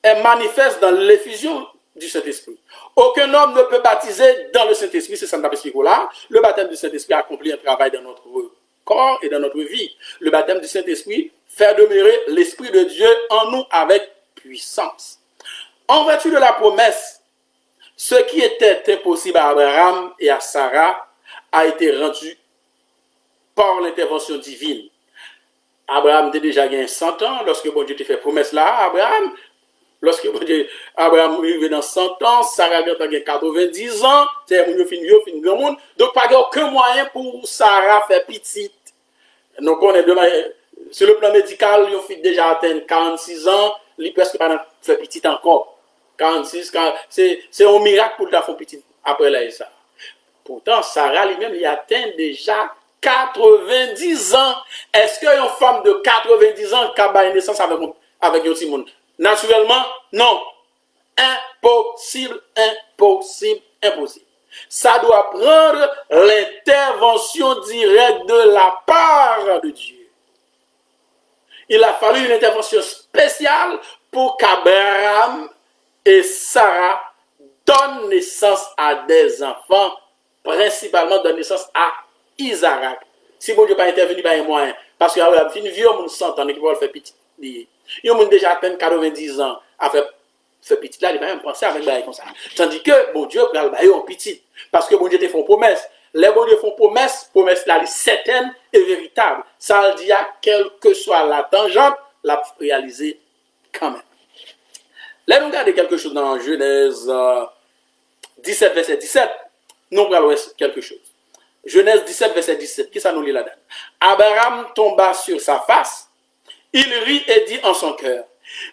est manifeste dans l'effusion du Saint-Esprit. Aucun homme ne peut baptiser dans le Saint-Esprit, c'est ça que nous expliquons là. Le baptême du Saint-Esprit accomplit un travail dans notre corps et dans notre vie. Le baptême du Saint-Esprit fait demeurer l'Esprit de Dieu en nous avec puissance. En vertu de la promesse, ce qui était impossible à Abraham et à Sarah a été rendu par l'intervention divine. Abraham était déjà gagné 100 ans lorsque bon Dieu te fait promesse là à Abraham. Lorsque bon Dieu, Abraham arrive dans 100 ans, Sarah a 90 ans, c'est un vieux, fin grand monde. Donc, pas aucun moyen pour Sarah faire petite. Donc, on est sur le plan médical, il a déjà atteint 46 ans, il n'est presque pas faire petite encore. 46, c'est un miracle pour la faire petite après là, ça. Pourtant, Sarah lui-même, il atteint déjà 90 ans. Est-ce qu'une femme de 90 ans qui a une naissance avec un petit monde? Naturellement, non. Impossible, impossible, impossible. Ça doit prendre l'intervention directe de la part de Dieu. Il a fallu une intervention spéciale pour qu'Abraham et Sarah donnent naissance à des enfants, principalement donnent naissance à Isaac. Si bon Dieu pas intervenu, pas un moyen. Parce qu'Abraham finit vieux, on 100 ans, qui va le faire petit. Il a déjà atteint 90 ans à faire ce petit-là, il va même penser avec bail comme ça. Tandis que bon Dieu prend le bail en petit. Parce que bon Dieu te font promesse. Les bon Dieu font promesse là, est certaine et véritable. Ça veut dire, quelle que soit la tangente, la réaliser quand même. Là, nous regardons quelque chose dans Genèse 17, verset 17. Nous regardons quelque chose. Genèse 17, verset 17. Qui ça nous lit là-dedans? Abraham tomba sur sa face. Il rit et dit en son cœur,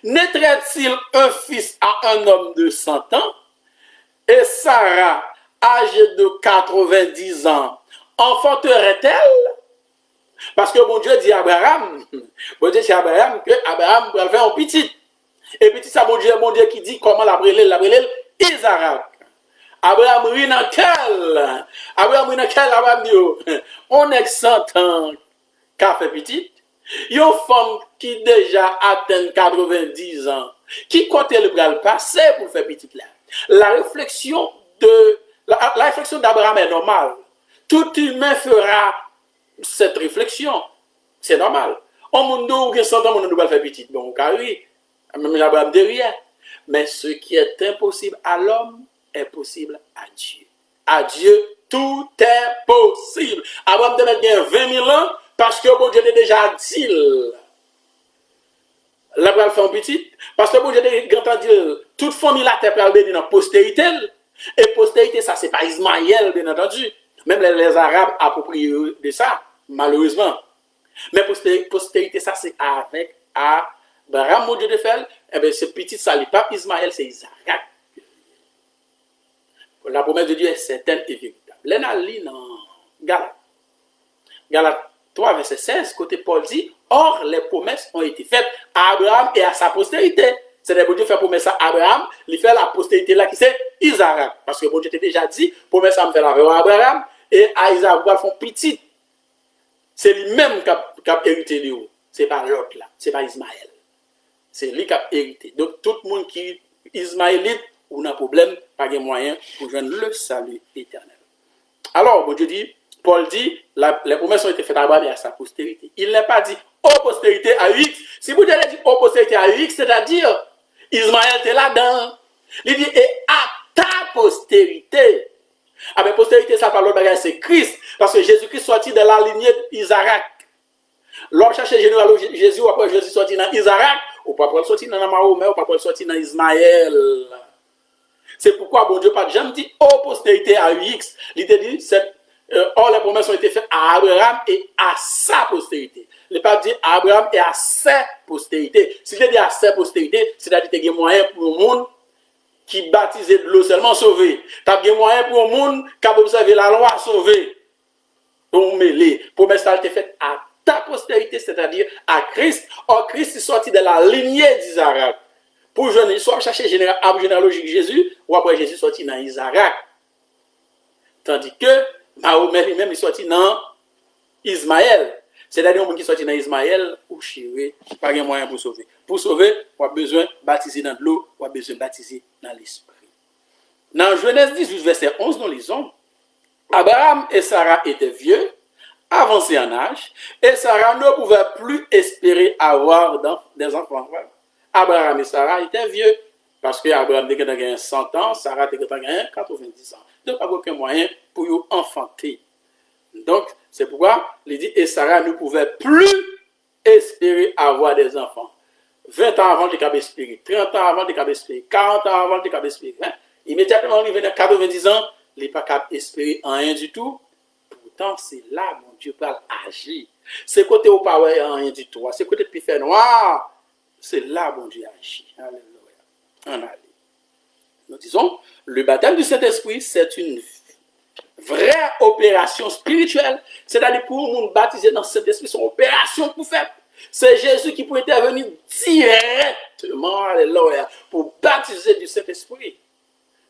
naîtrait-il un fils à un homme de 100 ans? Et Sarah, âgée de 90 ans, enfanterait-elle? Parce que mon Dieu dit à Abraham, bon Dieu dit à Abraham que Abraham va faire un petit. Et petit ça, mon Dieu qui dit comment l'appeler Isaac. Abraham rit dans quel? Abraham dit, on est 100 ans qu'a fait petit. Une femme qui déjà atteint 90 ans, qui compte le passé pour faire petit là. La réflexion d'Abraham est normale. Tout humain fera cette réflexion. C'est normal. On monde ou 100 ans, on ne doit faire petit. Bon, oui, même Abraham de rien. Mais ce qui est impossible à l'homme est possible à Dieu. À Dieu, tout est possible. Abraham devait gagner 20 000 ans. Parce que bon Dieu a déjà dit, la pral fait un petit, parce que bon Dieu a entendu, toute famille la terre pral béni dans postérité, et postérité ça c'est pas Ismaël bien entendu, même les Arabes approprient de ça, malheureusement. Mais postérité ça c'est avec Abraham, mon Dieu de fait, et bien ce petit ça n'est pas Ismaël, c'est Isaac. La promesse de Dieu est certaine et véritable. L'en lit dans Galates 3, verset 16, côté Paul dit, or les promesses ont été faites à Abraham et à sa postérité. C'est-à-dire que Dieu fait promesse à Abraham, il fait la postérité là qui c'est Isaac. Parce que bon Dieu t'a déjà dit, promesse à me faire avec Abraham et à Isaac, ils font petit. C'est lui-même qui a hérité de vous. Ce n'est pas l'autre là, ce n'est pas Ismaël. C'est lui qui a hérité. Donc tout le monde qui est ismaélite, ou n'a problème, pas de moyen pour joindre le salut éternel. Alors, bon Dieu dit, Paul dit, les promesses ont été faites à Abraham et à sa postérité. Il n'a pas dit aux postérités à X. Si vous avez dit aux postérités à X, c'est-à-dire, Ismaël est là-dedans. Il dit, et à ta postérité. Ah ben, postérité, ça parle de bagage, c'est Christ. Parce que Jésus-Christ sorti de la lignée d'Isaac. L'homme cherche généalogie Jésus, ou après Jésus sorti dans Isaac, ou pas pour sortir dans Mahomet, ou pas pour sortir dans Ismaël. C'est pourquoi bon Dieu pas jamais dit aux postérités à X. Il te dit, or les promesses ont été faites à Abraham et à sa postérité. Il n'a pas dit à Abraham et à sa postérité. Si il dit à sa postérité, c'est-à-dire qu'il y a moyen pour le monde qui baptisé de l'eau seulement sauvé. Tu as moyen pour le monde qui a observé la loi sauvé. Donc, mêlé. Promesse a été faite à ta postérité, c'est-à-dire à Christ. Or, Christ est sorti de la lignée d'Isaac. Pour jeune, soit chercher généalogique Jésus, ou après Jésus sorti dans Isaac. Tandis que Mahomet lui-même est sorti dans Ismaël. C'est-à-dire que qui sorti dans Ismaël, ou chiré, pas de moyen pour sauver. Pour sauver, on a besoin de baptiser dans l'eau, on a besoin de baptiser dans l'esprit. Dans Genèse 18, verset 11, nous lisons, Abraham et Sarah étaient vieux, avancés en âge, et Sarah ne pouvait plus espérer avoir des enfants. Abraham et Sarah étaient vieux, parce que Abraham était gagné 100 ans, Sarah était gagné 90 ans. Donc, pas aucun moyen pour eux enfanter. Donc, c'est pourquoi il dit, et Sarah ne pouvait plus espérer avoir des enfants. 20 ans avant, tu as espéré. 30 ans avant, tu as espéré. 40 ans avant, tu as espéré. Immédiatement, il venait à 90 ans, il n'est pas capable d'espérer rien du tout. Pourtant, c'est là, mon Dieu, pour agir. C'est côté où pas rien du tout. C'est côté de fait noir. C'est là, mon Dieu, agit. Alléluia. Nous disons, le baptême du Saint-Esprit, c'est une vraie opération spirituelle. C'est-à-dire, pour nous baptiser dans le Saint-Esprit, c'est une opération pour faire. C'est Jésus qui peut intervenir directement, alléluia, pour baptiser du Saint-Esprit.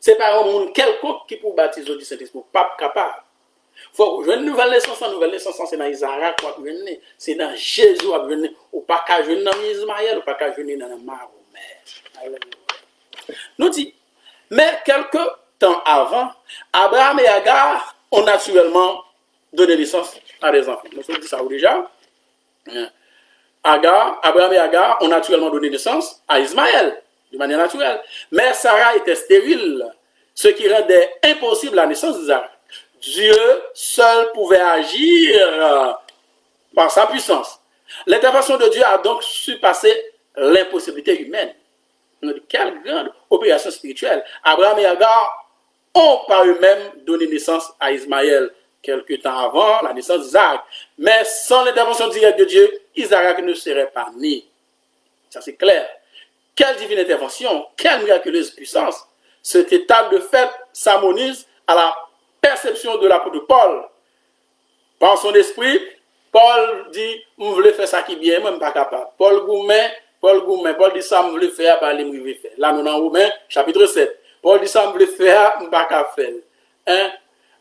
C'est pas un monde quelconque qui peut baptiser du Saint-Esprit. Pas capable. Faut que une nouvelle naissance, c'est dans Isaac, c'est dans Jésus, ou pas qu'à jouer dans Ismaël, ou pas qu'à jouer dans Mahomet. Nous dit, mais quelques temps avant, Abraham et Agar ont naturellement donné naissance à des enfants. Nous avons dit ça déjà. Abraham et Agar ont naturellement donné naissance à Ismaël, de manière naturelle. Mais Sarah était stérile, ce qui rendait impossible la naissance d'Isaac. Dieu seul pouvait agir par sa puissance. L'intervention de Dieu a donc surpassé l'impossibilité humaine. Quelle grande opération spirituelle. Abraham et Agar ont par eux-mêmes donné naissance à Ismaël quelque temps avant la naissance d'Isaac. Mais sans l'intervention directe de Dieu, Isaac ne serait pas né. Ça c'est clair. Quelle divine intervention, quelle miraculeuse puissance. Cet état de fait s'harmonise à la perception de l'apôtre Paul. Par son esprit, Paul dit, je voulais faire ça qui est bien, moi je ne suis pas capable. Paul dit ça, je voulais faire, je ne vais faire. Là, nous dans Romains, chapitre 7. Paul dit ça, je voulais faire, je ne vais pas faire.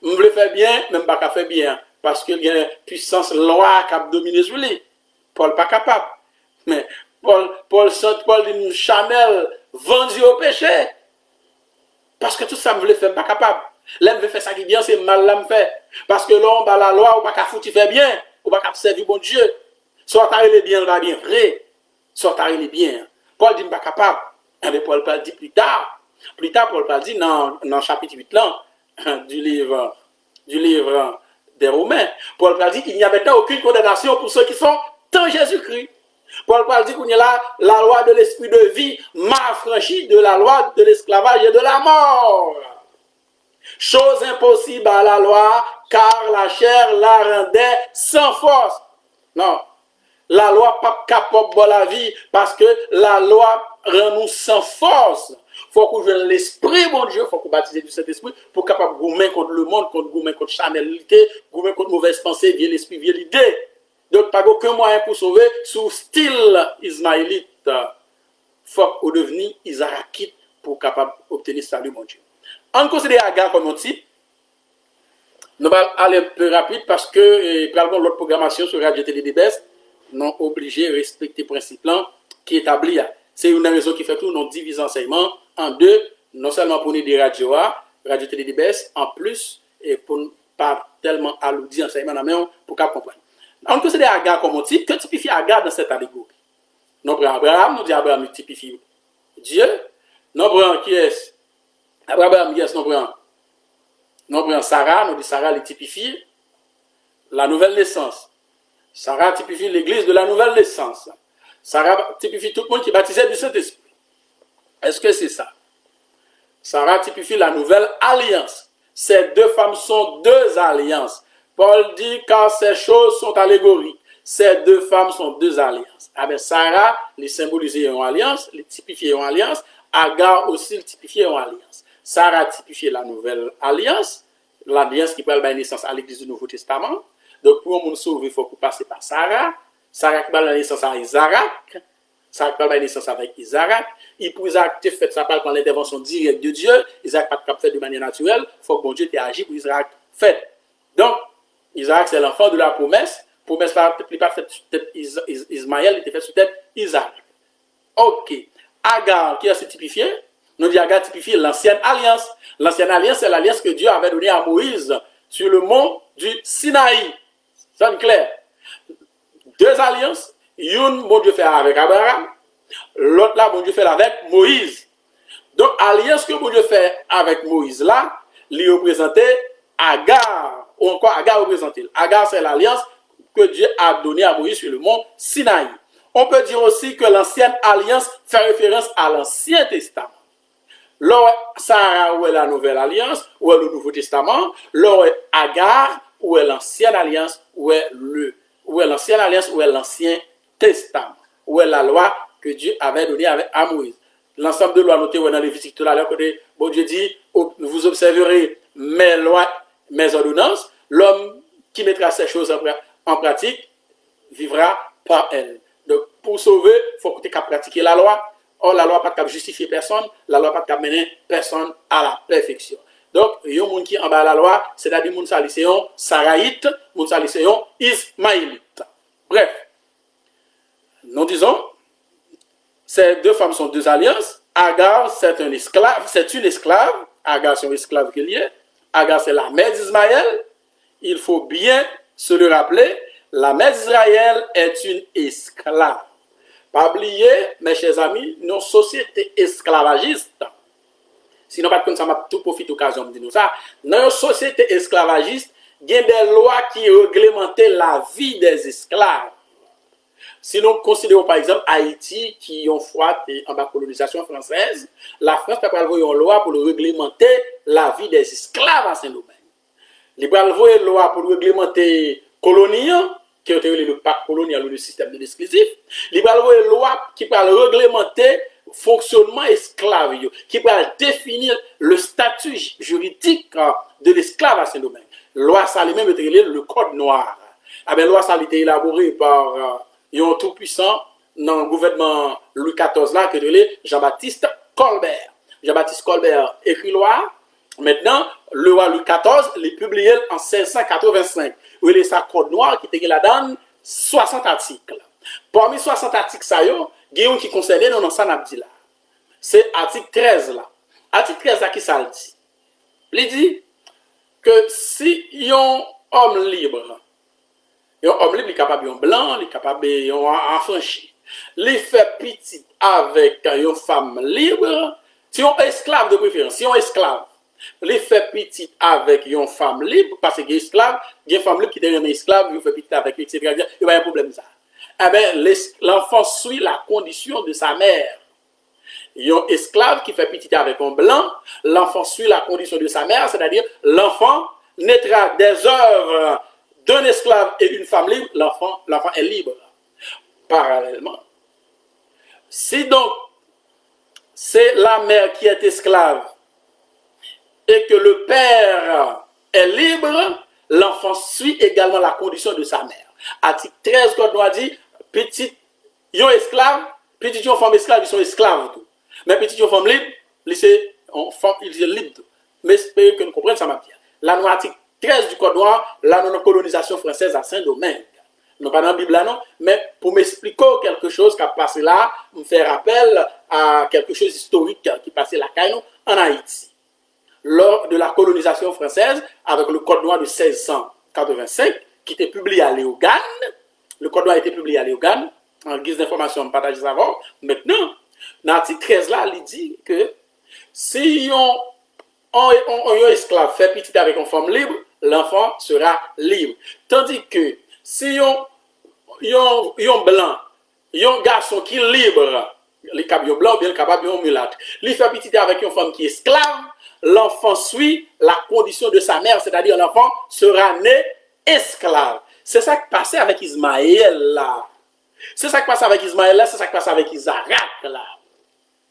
Je voulais faire bien, mais je ne vais pas faire bien. Parce qu'il y a une puissance loi qui a dominé sur lui. Paul n'est pas capable. Mais Paul dit, Chanel, vendu au péché. Parce que tout ça, je voulais faire, je ne suis pas capable. Là, je veux faire ça qui est bien, c'est mal là, me fait. Parce que là, on bat la loi, on ne peut pas foutre faire bien, on ne peut pas servir bon Dieu. Soit tu les bien, va bien vrai. Soit tu les bien. Paul dit, je ne suis pas capable. Et Paul dit plus tard, Paul dit dans chapitre 8 là, du livre des Romains, Paul dit, il n'y a maintenant aucune condamnation pour ceux qui sont dans Jésus-Christ. Paul dit qu'on est là, la loi de l'esprit de vie m'a affranchi de la loi de l'esclavage et de la mort. Chose impossible à la loi, car la chair la rendait sans force. Non, la loi pas capable de la vie, parce que la loi rend nous sans force. Il faut qu'on joue l'esprit, mon Dieu, il faut qu'on baptise du Saint-Esprit, pour capable de goumer contre le monde, goumer contre chanelité, goumer contre mauvaise pensée, vieux l'esprit, vieux l'idée. Donc, pas aucun moyen pour sauver sous style ismaélite. Il faut qu'on devienne isarakite pour capable d'obtenir salut, mon Dieu. On considère Agar comme un type. Nous allons aller un peu rapide parce que probablement l'autre programmation sur Radio Télé DBS non obligé de respecter le principe qui est établi. C'est une raison qui fait que nous divisons l'enseignement en deux, non seulement pour nous des radios, Radio Télé DBS, en plus, et pour ne pas tellement alloudir l'enseignement, mais pour qu'on comprenne. On considère Agar comme un type. Que typifie Agar dans cette allégorie? Nous prenons Abraham, nous disons Abraham typifie Dieu. Nous prenons qui est Abraham, yes, nous prenons Sarah, nous disons Sarah, elle typifie la nouvelle naissance. Sarah typifie l'église de la nouvelle naissance. Sarah typifie tout le monde qui est baptisé du Saint-Esprit. Est-ce que c'est ça? Sarah typifie la nouvelle alliance. Ces deux femmes sont deux alliances. Paul dit car ces choses sont allégoriques. Ces deux femmes sont deux alliances. Avec Sarah, les symboliser en alliance, les typifier en alliance. Agar aussi, les typifier en alliance. Sarah typifie la nouvelle alliance, l'alliance qui parle de la naissance à l'église du Nouveau Testament. Donc, pour nous sauver, il faut passer par Sarah. Sarah qui parle de la naissance à Isaac. Sarah qui parle de la naissance avec Isaac. Et pour Isaac, tu fais ça par l'intervention directe de Dieu. Isaac pas fait de manière naturelle. Il faut que bon Dieu t'ait agi pour Isaac fait. Donc, Isaac, c'est l'enfant de la promesse. Promesse pas faite sur tête Ismaël, il était fait sur tête Isaac. Ok. Agar, qui a se typifié? Nous dit Agar typifie l'ancienne alliance. L'ancienne alliance, c'est l'alliance que Dieu avait donnée à Moïse sur le mont du Sinaï. C'est clair. Deux alliances, une, bon Dieu fait avec Abraham, l'autre là, bon Dieu fait avec Moïse. Donc, alliance que bon Dieu fait avec Moïse là, lui représentait Agar, ou encore Agar représentait. Agar, c'est l'alliance que Dieu a donnée à Moïse sur le mont Sinaï. On peut dire aussi que l'ancienne alliance fait référence à l'Ancien Testament. Là, Sarah, où est la nouvelle alliance, où est le Nouveau Testament, là, Agar, où est l'ancienne alliance, où est l'ancienne alliance, où est l'Ancien Testament, où est la loi que Dieu avait donnée à Moïse. L'ensemble de lois notées dans Lévitique tout à l'heure, bon Dieu dit, vous observerez mes lois, mes ordonnances, l'homme qui mettra ces choses en pratique vivra par elles. Donc, pour sauver, il faut que tu aies pratiquer la loi. Or, la loi n'a pas de justifier personne, la loi n'a pas de mener personne à la perfection. Donc, il y a des gens qui en bas la loi, c'est-à-dire les gens qui sont Saraïtes, les gens qui sont Ismaélites. Bref, nous disons, ces deux femmes sont deux alliances. Agar, c'est un esclave, c'est une esclave. Agar, c'est un esclave qui est lié. Agar, c'est la mère d'Ismaël. Il faut bien se le rappeler. La mère d'Israël est une esclave. Pas oublier, mes chers amis, nos sociétés esclavagistes, sinon pas comme ça m'a tout profité d'occasion de dire ça, dans nos sociétés esclavagistes, il y a des lois qui réglementent la vie des esclaves. Si nous considérons par exemple Haïti qui ont fouetté en bas colonisation française, la France a pris une loi pour réglementer la vie des esclaves à Saint-Domingue. Il a pris une loi pour réglementer colonie, qui est le pacte colonial ou le système de l'exclusif. Il a pris une loi qui va réglementer le fonctionnement esclave, qui va définir le statut juridique de l'esclave à Saint-Domingue. Loi ça lui-même est le code noir. La loi ça a été élaborée par un tout-puissant dans le gouvernement Louis XIV là, qui est Jean-Baptiste Colbert. Jean-Baptiste Colbert écrit loi. Maintenant, le roi Louis XIV l'a publié en 1685. Où il est sa code noir qui était là-dedans 60 articles. Parmi 60 articles, ça y est, il y a un qui concerne dans ça n'a là. C'est article 13 là. Article 13 là qui ça dit. Il dit que si un homme libre, il est capable de blanc, il est capable de affranchi. Il fait petit avec une femme libre, si on est esclave de préférence, si on est esclave, il fait petit avec une femme libre, parce que esclave, il y a une femme libre qui devient esclave, il fait petit avec lui, etc. Il y a un problème ça. Eh bien, l'enfant suit la condition de sa mère. Il y a un esclave qui fait petit avec un blanc, l'enfant suit la condition de sa mère, c'est-à-dire l'enfant naîtra des œuvres d'un esclave et une femme libre, l'enfant est libre. Parallèlement. Si donc, c'est la mère qui est esclave et que le père est libre, l'enfant suit également la condition de sa mère. Article 13, Code noir dit, petit, ils sont esclaves, petit, ils sont femmes esclaves, ils sont esclaves. Tout. Mais petit, ils sont femmes libres, ils sont libres. Mais j'espère que nous comprenons ça, ma pierre. La loi article 13 du Code noir, la non-colonisation française à Saint-Domingue. Non pas dans la Bible là, non, mais pour m'expliquer quelque chose qui a passé là, me faire rappel à quelque chose historique qui passait là en Haïti. Lors de la colonisation française, avec le Code noir de 1685, qui était publié à Léogane, le Code noir a été publié à Léogane, en guise d'information, on partage ça avant. Maintenant, dans l'article 13 là, il dit que si un esclave fait petit avec une femme libre, l'enfant sera libre. Tandis que si un blanc, un garçon qui est libre, les capables blanc, bien capable de mulâtre, il fait petit avec une femme qui est esclave, l'enfant suit la condition de sa mère, c'est-à-dire l'enfant sera né esclave. C'est ça qui passait avec Ismaël là. C'est ça qui passe avec Ismaël là, c'est ça qui passe avec Isaac là.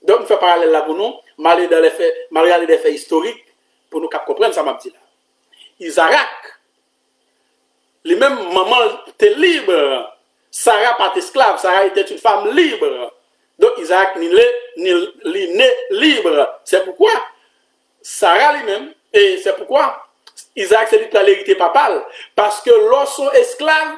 Donc, on fait parallèle là pour nous, malgré des faits historiques, pour nous comprendre ça, m'a dit là. Isaac, les mêmes mamans étaient libres. Sarah pas esclave, Sarah était une femme libre. Donc, Isaac n'est né libre. C'est pourquoi Sarah lui-même, et c'est pourquoi Isaac c'est lui qui a l'hérité papale. Parce que lorsqu'on esclave,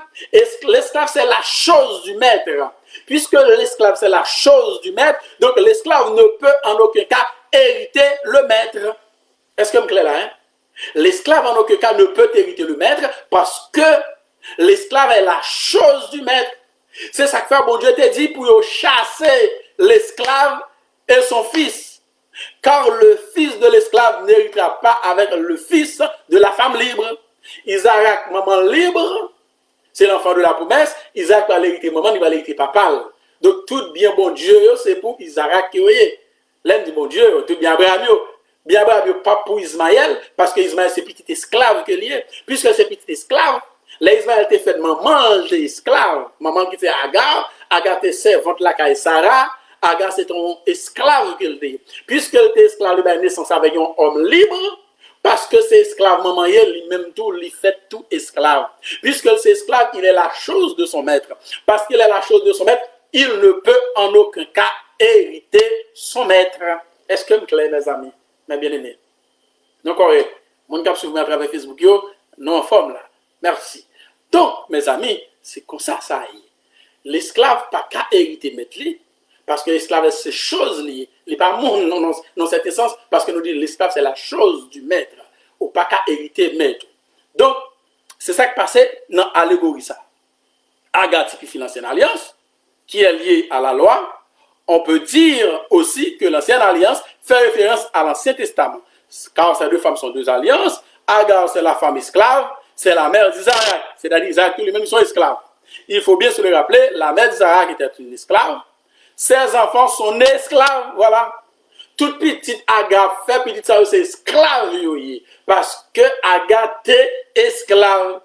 l'esclave c'est la chose du maître. Puisque l'esclave c'est la chose du maître, donc l'esclave ne peut en aucun cas hériter le maître. Est-ce que je me clair là, hein? L'esclave en aucun cas ne peut hériter le maître parce que l'esclave est la chose du maître. C'est ça que fait, bon Dieu te dit pour chasser l'esclave et son fils. Car le fils de l'esclave n'héritera pas avec le fils de la femme libre. Isaac, maman libre, c'est l'enfant de la promesse. Isaac va l'hériter maman, il va l'hériter papa. Donc tout bien bon Dieu, c'est pour Isaac qui est. L'un dit bon Dieu, tout bien Abraham. Bien Abraham, pas pour Ismaël, parce que Ismaël c'est petit esclave que lié. Puisque c'est petit esclave, l'Ismaël était fait maman, j'ai esclave. Maman qui était Agar, Agar était servante la caille Sarah. Agar c'est ton esclave qu'il était. Puisqu'il était esclave, il a naissance avec un homme libre. Parce que c'est esclave, maman, lui-même tout, lui fait tout esclave. Puisque c'est esclave, il est la chose de son maître. Parce qu'il est la chose de son maître, il ne peut en aucun cas hériter son maître. Est-ce que vous clair, mes amis, mes bien-aimés? Donc, mon cap sur à travers Facebook, non en forme là. Merci. Donc, mes amis, c'est comme ça, ça y est. L'esclave n'a pas qu'à hériter maître. Parce que l'esclave, c'est chose liée. Il n'est pas monde dans cet essence, parce que nous disons l'esclave, c'est la chose du maître. Ou pas qu'à hériter maître. Donc, c'est ça qui passait dans l'allégorie ça. Agar typifie l'ancienne alliance, qui est liée à la loi. On peut dire aussi que l'ancienne alliance fait référence à l'Ancien Testament. Car ces deux femmes sont deux alliances. Agar, c'est la femme esclave, c'est la mère d'Isaac. C'est-à-dire Isaac, tous les mêmes sont esclaves. Il faut bien se le rappeler, la mère d'Isaac était une esclave. Ses enfants sont esclaves, voilà. Toute petite Agar fait petite ça, c'est esclave, parce que Agar est esclave.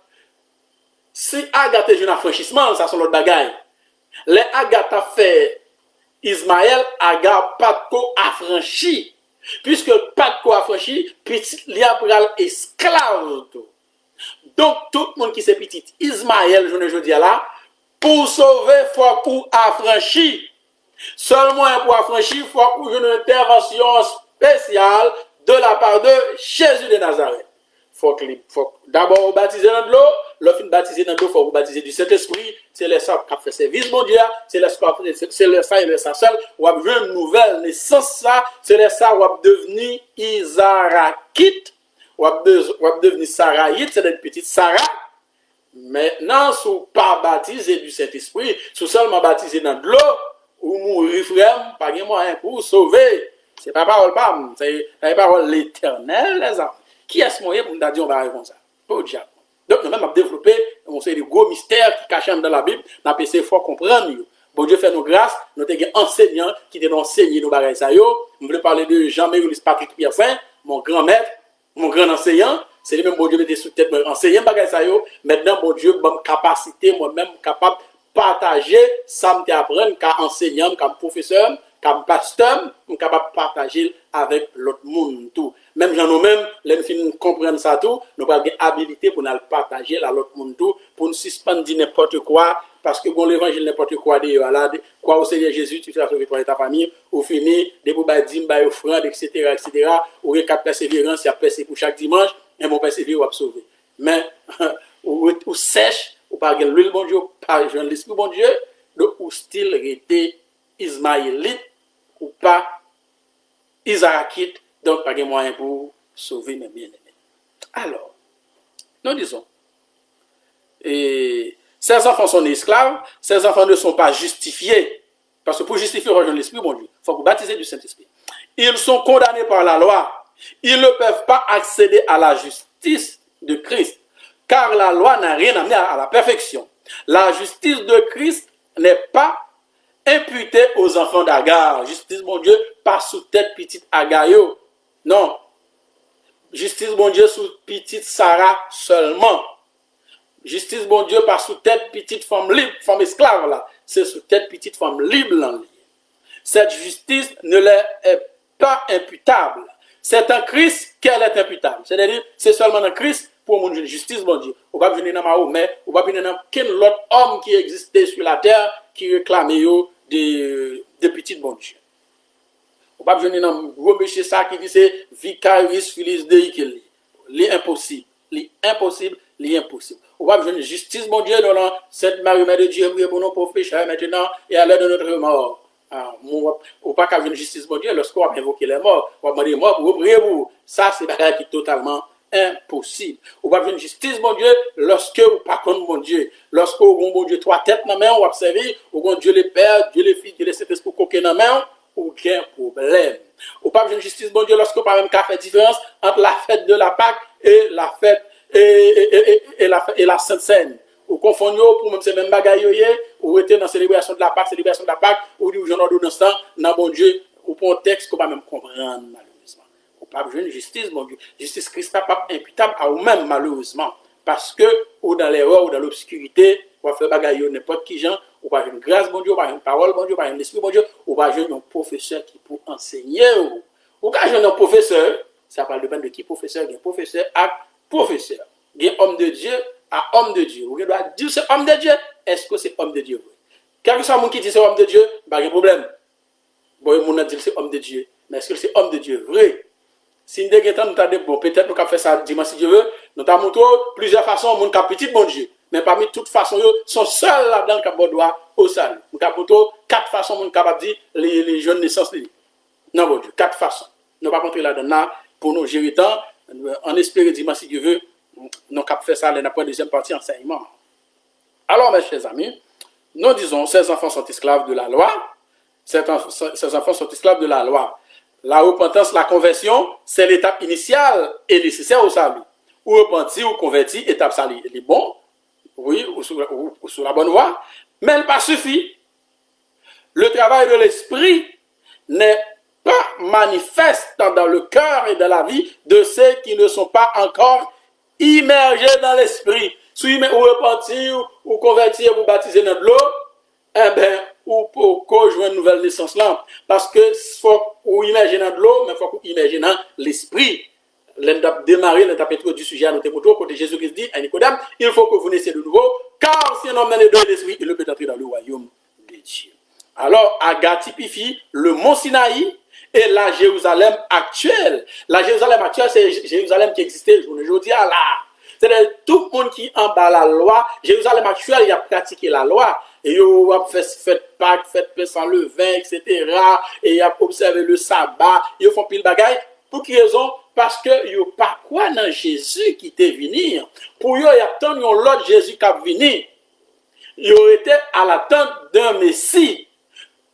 Si Agar est un affranchissement, ça sont l'autre bagaille. Les Agar a fait Ismaël, Agar pas de affranchi. Puisque pas de affranchi, petit liabral esclave. Donc, tout le monde qui s'est petit Ismaël, je dis là, pour sauver, il faut qu'on affranchi. Seulement pour affranchir, il faut une intervention spéciale de la part de Jésus de Nazareth. Il faut d'abord vous baptiser dans l'eau, lorsque vous baptisez dans l'eau, il faut vous baptiser du Saint-Esprit. C'est le sang qui a fait service, mon Dieu. C'est le sang et le sang seul. Vous avez une nouvelle naissance, c'est le sang où vous devenu Isarakite, vous avez devenu Sarahite, c'est une petite Sarah. Maintenant, si vous n'êtes pas baptisé du Saint-Esprit, si vous seulement baptisé dans l'eau, ou mourir frère, pas de moyen pour sauver. C'est pas parole pas, c'est la parole l'éternel, les amis. Qui est ce moyen pour nous dire on va arriver comme ça? Pas au diable. Donc, nous même avons développé, on sait des gros mystères qui cachent dans la Bible, nous avons essayé de comprendre. Bon Dieu fait nos grâces, nous avons des enseignants qui ont enseigné nos bagages. Je voulais parler de Jean-Marie Patrick Pierre-Fin, mon grand maître, mon grand enseignant. C'est lui-même, bon Dieu, qui était sous tête, enseigner bagages. Maintenant, bon Dieu, bonne capacité, moi-même, capable partager ça me apprendre comme enseignant, comme professeur, comme pasteur, on capable de partager avec l'autre monde tout. Même gens nous-mêmes, les filles comprennent ça tout, nous avons l'habilité pour nous partager à l'autre monde tout, pour nous suspendre n'importe quoi, parce que bon l'évangile n'importe quoi de là, quoi au Seigneur Jésus, tu seras sauvé toi et ta famille, au fini, des pour dîmes, offrandes, etc., ou quatre persévérance, il y a percé pour chaque dimanche, et mon persévérer ou sauver. Mais ou sèche, ou pas l'huile bon Dieu, pas l'esprit bon Dieu, ou style était ismaélite ou pas isaakite, donc pas de moyen pour sauver mes bien-aimés. Alors, nous disons, ces enfants sont esclaves, ces enfants ne sont pas justifiés, parce que pour justifier rejoindre l'esprit bon Dieu, il faut vous baptiser du Saint-Esprit. Ils sont condamnés par la loi, ils ne peuvent pas accéder à la justice de Christ. Car la loi n'a rien amené à la perfection. La justice de Christ n'est pas imputée aux enfants d'Agar. Justice, mon Dieu, pas sous tête petite Agar. Non. Justice, mon Dieu, sous petite Sarah seulement. Justice, mon Dieu, pas sous tête petite femme libre, femme esclave là. C'est sous tête petite femme libre là. Cette justice ne leur est pas imputable. C'est en Christ qu'elle est imputable. C'est-à-dire, c'est seulement en Christ pour mon justice, mon Dieu. On va venir dans Mahomet, on va venir dans quel autre homme qui existait sur la terre qui réclamait des petites bon Dieu. On va venir dans gros monsieur ça qui dit c'est vicarius filis dei. L'impossible, l'impossible, l'impossible. On va venir justice, mon Dieu, dans cette Marie, Mère de Dieu, oui, pour nos pauvres pécheurs maintenant et à l'heure de notre mort. ou pas qu'à une justice bon Dieu lorsqu'on va invoquer les morts, on va demander mort pour prier pour. Ça, c'est bagage qui est totalement impossible. Ou pas une justice bon Dieu lorsque ou pas contre bon Dieu. Lorsque ou bon Dieu trois têtes dans main, ou observer, ou bon Dieu les pères, Dieu les fils, Dieu les Saint-Esprit coquin dans main, aucun problème. Ou pas une justice bon Dieu lorsque pas même qu'à faire différence entre la fête de la Pâque et la fête et la Sainte Seine. Ou confondre pour même ces mêmes bagailles ou était dans célébration de la Pâque, ou dit j'en ai dans ça, dans bon Dieu, ou pour un texte qu'on va même comprendre malheureusement. Ou pas besoin de justice, mon Dieu. Justice Christ pas imputable à vous-même malheureusement, parce que ou dans l'erreur ou dans l'obscurité, ou va faire bagaille n'importe qui gens, ou pas une grâce, mon Dieu, ou pas une parole, mon Dieu, ou pas un esprit, mon Dieu, ou pas un professeur qui pour enseigner ou quand un professeur, ça parle de qui professeur, un professeur à professeur, un homme de Dieu à homme de Dieu. Vous doit dire c'est homme de Dieu. Est-ce que c'est homme de Dieu? Quel que soit le monde qui dit c'est homme de Dieu, pas de problème. Bon, le monde dit c'est homme de Dieu. Mais est-ce que c'est homme de Dieu? Vrai. Si nous avons bon, peut-être nous avons fait ça dimanche si Dieu veut. Nous avons montré plusieurs façons, monde qui a petit bon Dieu. Mais parmi toutes façons, ils sont seuls là-dedans qui ont droit au salut. Nous avons montré 4 façons, monde capable de dire les jeunes naissances. Non, bon Dieu, 4 façons. Nous ne pouvons pas montrer là-dedans pour nous gérer temps. En espérant dimanche si Dieu veut. Nous avons fait ça dans la deuxième partie enseignement. Alors, mes chers amis, nous disons, ces enfants sont esclaves de la loi. Ces enfants sont esclaves de la loi. La repentance, la conversion, c'est l'étape initiale et nécessaire au salut. Ou repentir ou convertir, étape salut. Elle est bon, oui, ou sur la bonne voie, mais elle n'a pas suffi. Le travail de l'esprit n'est pas manifeste dans le cœur et dans la vie de ceux qui ne sont pas encore immergé dans l'esprit. Si vous repentir ou convertir ou baptiser dans l'eau, eh bien, ou pour jouer une nouvelle naissance là. Parce que faut ou immerger dans l'eau, mais il faut immerger dans l'esprit. L'endap démarrer, l'endap du sujet à notre moto, côté Jésus-Christ dit à Nicodème, il faut que vous naissiez de nouveau, car si un homme dans les deux l'esprit, il peut entrer dans le royaume de Dieu. Alors, Agar typifie le mont Sinaï et la Jérusalem actuelle. La Jérusalem actuelle, c'est Jérusalem qui existait aujourd'hui à là. C'est-à-dire tout le monde qui en bas la loi, Jérusalem actuelle, il a pratiqué la loi. Et il a fait Pâques, fait pain sans levain, etc. Et il a observé le sabbat. Ils font pile bagaille. Pour quelle raison? Parce que il n'y a pas quoi dans Jésus qui était venu. Pour eux, il y a tant l'autre Jésus qui a venu. Il aurait été à l'attente d'un Messie.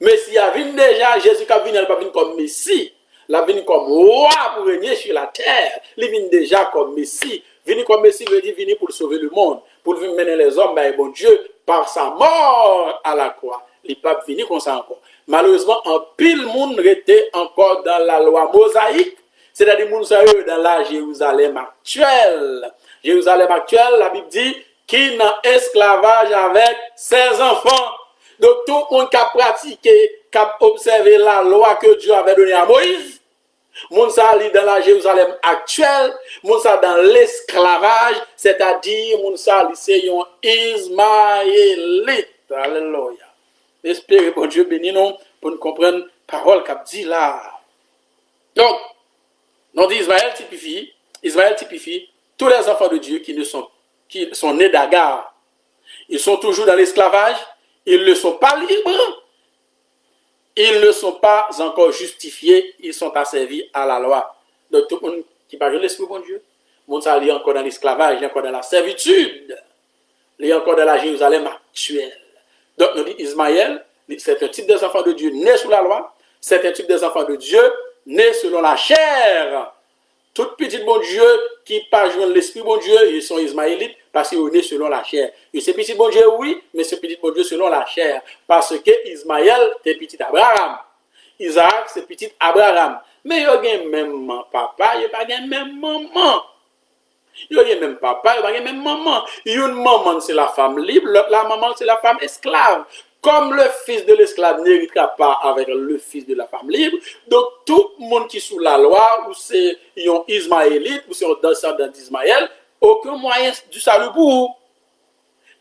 Messie a venu déjà, Jésus qui a venu, il n'a pas venu comme Messie. Il a venu comme roi pour régner sur la terre. Il vient déjà comme Messie. Venir comme Messie veut dire venir pour sauver le monde, pour mener les hommes, ben, bon Dieu, par sa mort à la croix. Il n'est pas venu comme ça encore. Malheureusement, un pile monde était encore dans la loi mosaïque, c'est-à-dire dans la Jérusalem actuelle. Jérusalem actuelle, la Bible dit, qui n'a esclavage avec ses enfants. Donc tout le monde qui a pratiqué, qui a observé la loi que Dieu avait donnée à Moïse, Mounsa li dans la Jérusalem actuelle, Mounsa dans l'esclavage, c'est-à-dire Mounsa li c'est un Ismaélite. Alléluia. Espérez bon Dieu béni nous pour nous comprendre la parole qu'a dit là. Donc, on dit Ismaël typifie tous les enfants de Dieu qui sont nés d'Agar. Ils sont toujours dans l'esclavage, ils ne sont pas libres. Ils ne sont pas encore justifiés, ils sont asservis à la loi. Donc tout le monde qui parle de l'esprit bon Dieu, monde ça est encore dans l'esclavage, il est encore dans la servitude, il est encore dans la Jérusalem actuelle. Donc nous dit Ismaël, c'est un type des enfants de Dieu né sous la loi, c'est un type des enfants de Dieu né selon la chair. Tout petit bon Dieu qui pas joindre l'esprit bon Dieu, ils sont ismaélites parce qu'ils sont nés selon la chair. Et c'est petit bon Dieu, oui, mais c'est petit bon Dieu selon la chair. Parce que Ismaël, c'est petit Abraham. Isaac, c'est petit Abraham. Mais il y a même papa, il n'y a pas même maman. Il y a même papa, il n'y a pas même maman. Une maman, c'est la femme libre, l'autre, la maman, c'est la femme esclave. Comme le fils de l'esclave n'héritera pas avec le fils de la femme libre, donc tout le monde qui est sous la loi, ou c'est un Ismaélite, ou c'est un descendant d'Ismaël, aucun moyen du salut pour vous.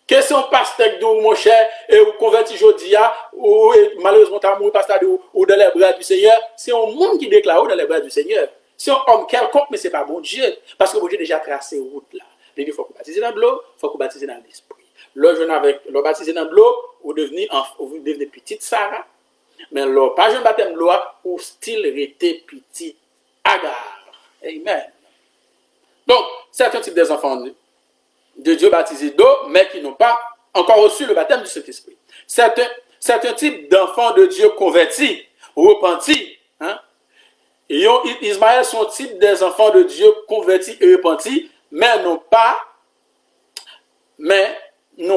Question pasteur de mon cher, et vous convertis aujourd'hui, ou malheureusement, vous pasteur ou dans les bras du Seigneur, c'est un monde qui déclare dans les bras du Seigneur. C'est un homme quelconque, mais ce n'est pas bon Dieu. Parce que bon Dieu a déjà tracé route là. Il dit, il faut que vous baptisez dans l'eau, il faut que vous baptisez dans l'esprit. Le jeune avec le baptisé dans l'eau, vous devenez petite Sarah. Mais l'eau, pas un baptême l'eau, ou style était petit Agar. Amen. Donc, certains types des enfants de Dieu baptisés d'eau, mais qui n'ont pas encore reçu le baptême du Saint-Esprit. Certains types d'enfants de Dieu convertis, repentis, hein, Ismaël sont type des enfants de Dieu convertis et repentis, mais n'ont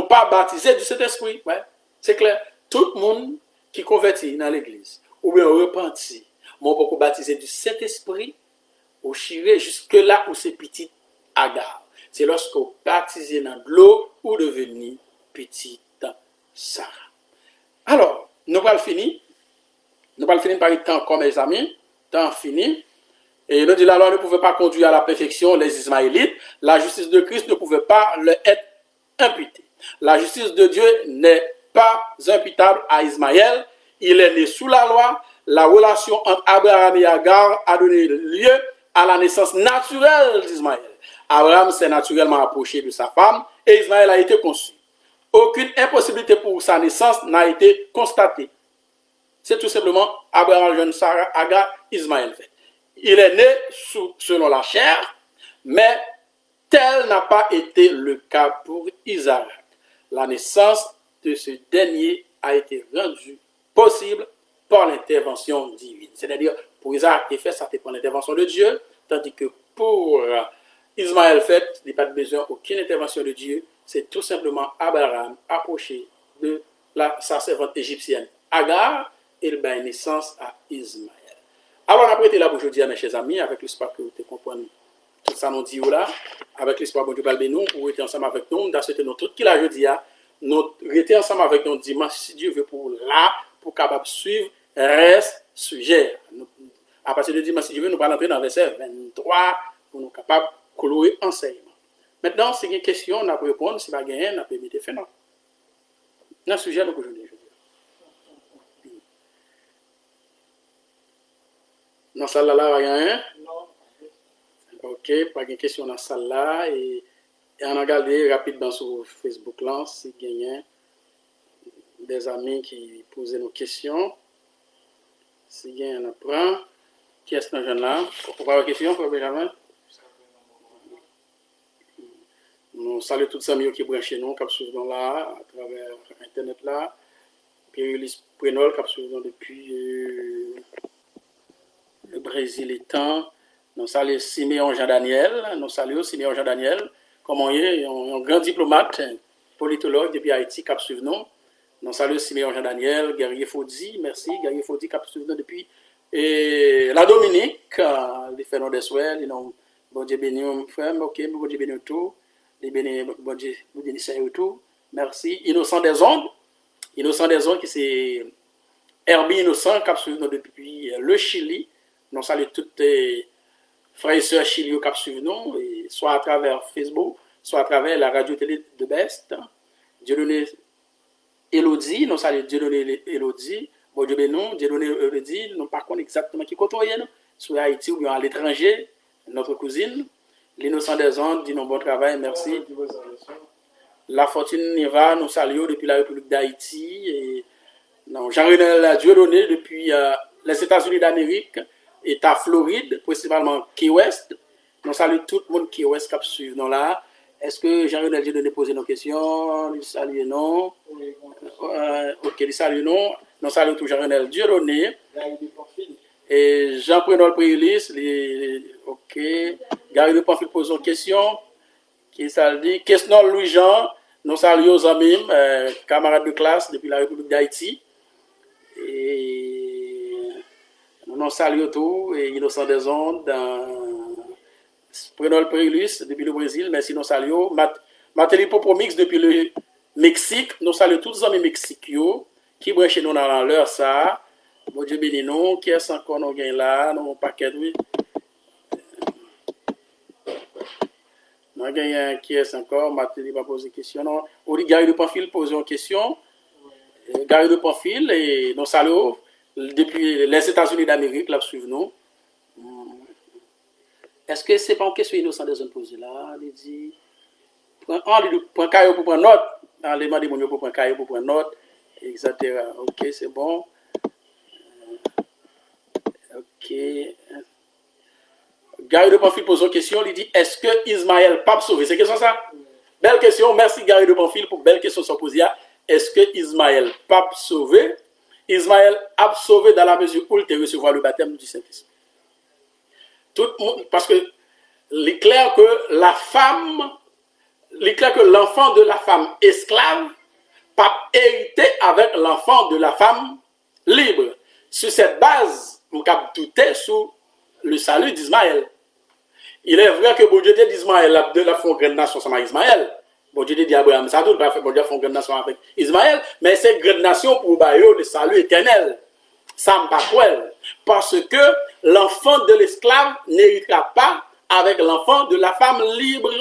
pas baptisé du Saint-Esprit. Ouais. C'est clair. Tout le monde qui convertit dans l'église, ou bien repenti, mais beaucoup baptisé du Saint-Esprit, au chiré jusque là où c'est petit Agar. C'est lorsque vous baptisez dans de l'eau ou devenir petite Sarah. Alors, nous allons finir. Nous allons finir par le temps comme mes amis. Temps fini. Et nous dit la loi ne pouvait pas conduire à la perfection les Ismaélites. La justice de Christ ne pouvait pas leur être imputée. La justice de Dieu n'est pas imputable à Ismaël. Il est né sous la loi. La relation entre Abraham et Agar a donné lieu à la naissance naturelle d'Ismaël. Abraham s'est naturellement approché de sa femme et Ismaël a été conçu. Aucune impossibilité pour sa naissance n'a été constatée. C'est tout simplement Abraham, jeune Sarah, Agar, Ismaël fait. Il est né selon la chair, mais tel n'a pas été le cas pour Isaac. La naissance de ce dernier a été rendue possible par l'intervention divine. C'est-à-dire, pour Isaac, il fait ça par l'intervention de Dieu, tandis que pour Ismaël fait, il n'y a pas besoin d'aucune intervention de Dieu. C'est tout simplement Abraham approché de sa servante égyptienne Agar et il donne naissance à Ismaël. Alors, on a prêté là pour aujourd'hui, mes chers amis, avec l'espoir que vous comprenez tout ça nous dit là, avec l'espoir que Dieu parle de nous, pour être ensemble avec nous, dans ce nous tout qui l'a jeudi, nous rester ensemble avec nous dimanche, si Dieu veut, pour là, pour capable suivre reste sujet. À partir de dimanche, si Dieu veut, nous allons entrer dans le verset 23 pour nous capables de clouer enseignement. Maintenant, si il y a une question, on a pour répondre, si pas gagner, on a permis de faire non. Dans le sujet de aujourd'hui. Dans la salle là, il y a rien? Non. Ok, pas de question dans la salle là. Et on a regardé rapidement sur Facebook là, si il y a des amis qui posaient nos questions. Si il y a un apprend, qui est ce jeune là? Vous avez une question, Frère Benjamin? Nous saluons tous les amis qui branchent nous, qui suivent là, à travers Internet là. Pierre-Ulysse Prenol, qui suivent depuis le Brésil et temps. Nous saluons Siméon Jean-Daniel. Nous saluons Siméon Jean-Daniel. Comment il est? Un grand diplomate, politologue depuis Haïti, qui suivent nous. Nous saluons Siméon Jean-Daniel, Guerrier Faudy. Merci, Guerrier Faudy, qui suivent nous depuis la Dominique. Les frères des soins, ils ont bon Dieu béni, frère, ok, bon Dieu béni tout. Les bénis, bon Dieu, vous béni tout. Merci. Innocent des ondes. Innocent des ondes, qui c'est Herbie Innocent, qui suivent nous depuis le Chili. Nous saluons toutes les frères et sœurs chiliens qui suivent nous, soit à travers Facebook, soit à travers la radio-télé de Best. Dieudonné Elodie, nous saluons Dieudonné Elodie. Bon Dieu béni, Dieudonné Elodie, nous ne savons pas exactement qui côtoie nous, soit à Haïti ou bien à l'étranger, notre cousine. L'innocent des ondes dit non bon travail, merci. La Fortune Niva, nous saluons depuis la République d'Haïti. Et Jean-René Dieudonné depuis les États-Unis d'Amérique. État Floride, principalement Key West. Nous saluons tout le monde Key West qui suit nous là. Est-ce que Jean-René Dieudonné pose nos questions? Il salue non. Ok, il salue non. Nous saluons tout Jean-René Dieudonné. Et Jean-Prenol Préulis, ok. Gary de Panfil pose une question. Qui salue. Question Louis-Jean. Nous saluons aux amis, camarades de classe depuis la République d'Haïti. Et nous saluons tous, et Innocent des ondes, Prenol Préulis depuis le Brésil. Merci, nous saluons. Matéli Popomix depuis le Mexique. Nous saluons tous les amis mexicains qui branchent nous dans l'heure ça. Bon Dieu béni nous. Qui est encore nous gagne là? Nous paquet oui. Nous gagne qui est encore? Matéli va poser une question. Non. Gary de Panfil pose une question. Gary de Panfil et nous saluons depuis les États-Unis d'Amérique là suivent nous. Est-ce que c'est pas une question innocente des zones posées là? Il dit prends caillou pour prendre note. Les demander mon pour prendre caillou pour prendre note, etc. Ok, c'est bon. Ok. Gary de Panfil pose une question, il dit, est-ce que Ismaël pape sauvé? C'est question ça? Belle question, merci Gary de Panfil pour belle question sans poser. Est-ce que Ismaël pape sauvé? Ismaël a sauvé dans la mesure où il te recevoir le baptême du Saint-Esprit. Parce que il est clair que la femme, il est clair que l'enfant de la femme esclave pape hérité avec l'enfant de la femme libre. Sur cette base, on peut douter sur le salut d'Ismaël. Il est vrai que bon Dieu dit d'Ismaël, la font grande nation avec Ismaël. Bon Dieu dit Abraham, ça tout, bon Dieu font grande nation avec Ismaël, mais c'est grande nation pour bailler le salut éternel. Ça me pas quoi. Parce que l'enfant de l'esclave n'héritera pas avec l'enfant de la femme libre.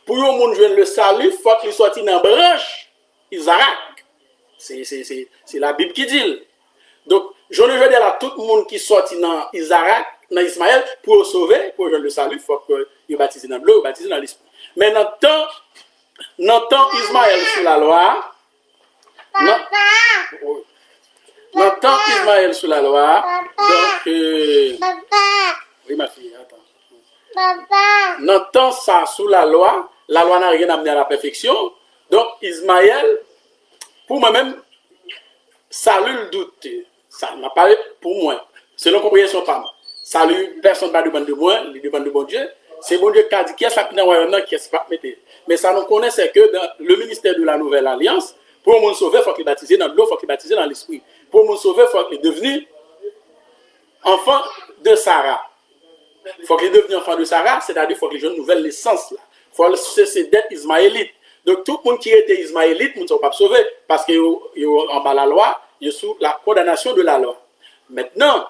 Pour que monde joindre le salut, il faut qu'il sorte dans la branche Isaac. C'est la Bible qui dit. Donc, je ne veux dire à tout le monde qui sortit dans Isaac, dans Ismaël, pour sauver, pour le salut, il faut qu'il baptise dans l'eau, baptise dans l'esprit. Mais dans le temps Ismaël sous la loi, dans le temps Ismaël sous la loi, donc, oui ma fille, attends. Dans le temps ça sous la loi n'a rien amené à la perfection, donc Ismaël, pour moi-même, salut le doute. Ça m'a parlé pour moi. Selon la compréhension pas moi. Salut, personne ne va demander de moi, il demande de bon Dieu. C'est bon Dieu qui a dit qui est ça qui n'a pas mettre. Mais ça nous connaît, c'est que dans le ministère de la Nouvelle Alliance, pour nous sauver, il faut qu'il baptise dans l'eau, il faut qu'il baptise dans l'esprit. Pour nous sauver, il faut qu'il devienne enfant de Sarah. Il faut qu'il devienne enfant de Sarah, c'est-à-dire qu'il faut qu'il ait une nouvelle naissance. Il faut cesser d'être ismaélite. Donc tout le monde qui était ismaélite, nous ne sommes pas sauvés parce qu'il est en bas de la loi, il est sous la condamnation de la loi. Maintenant,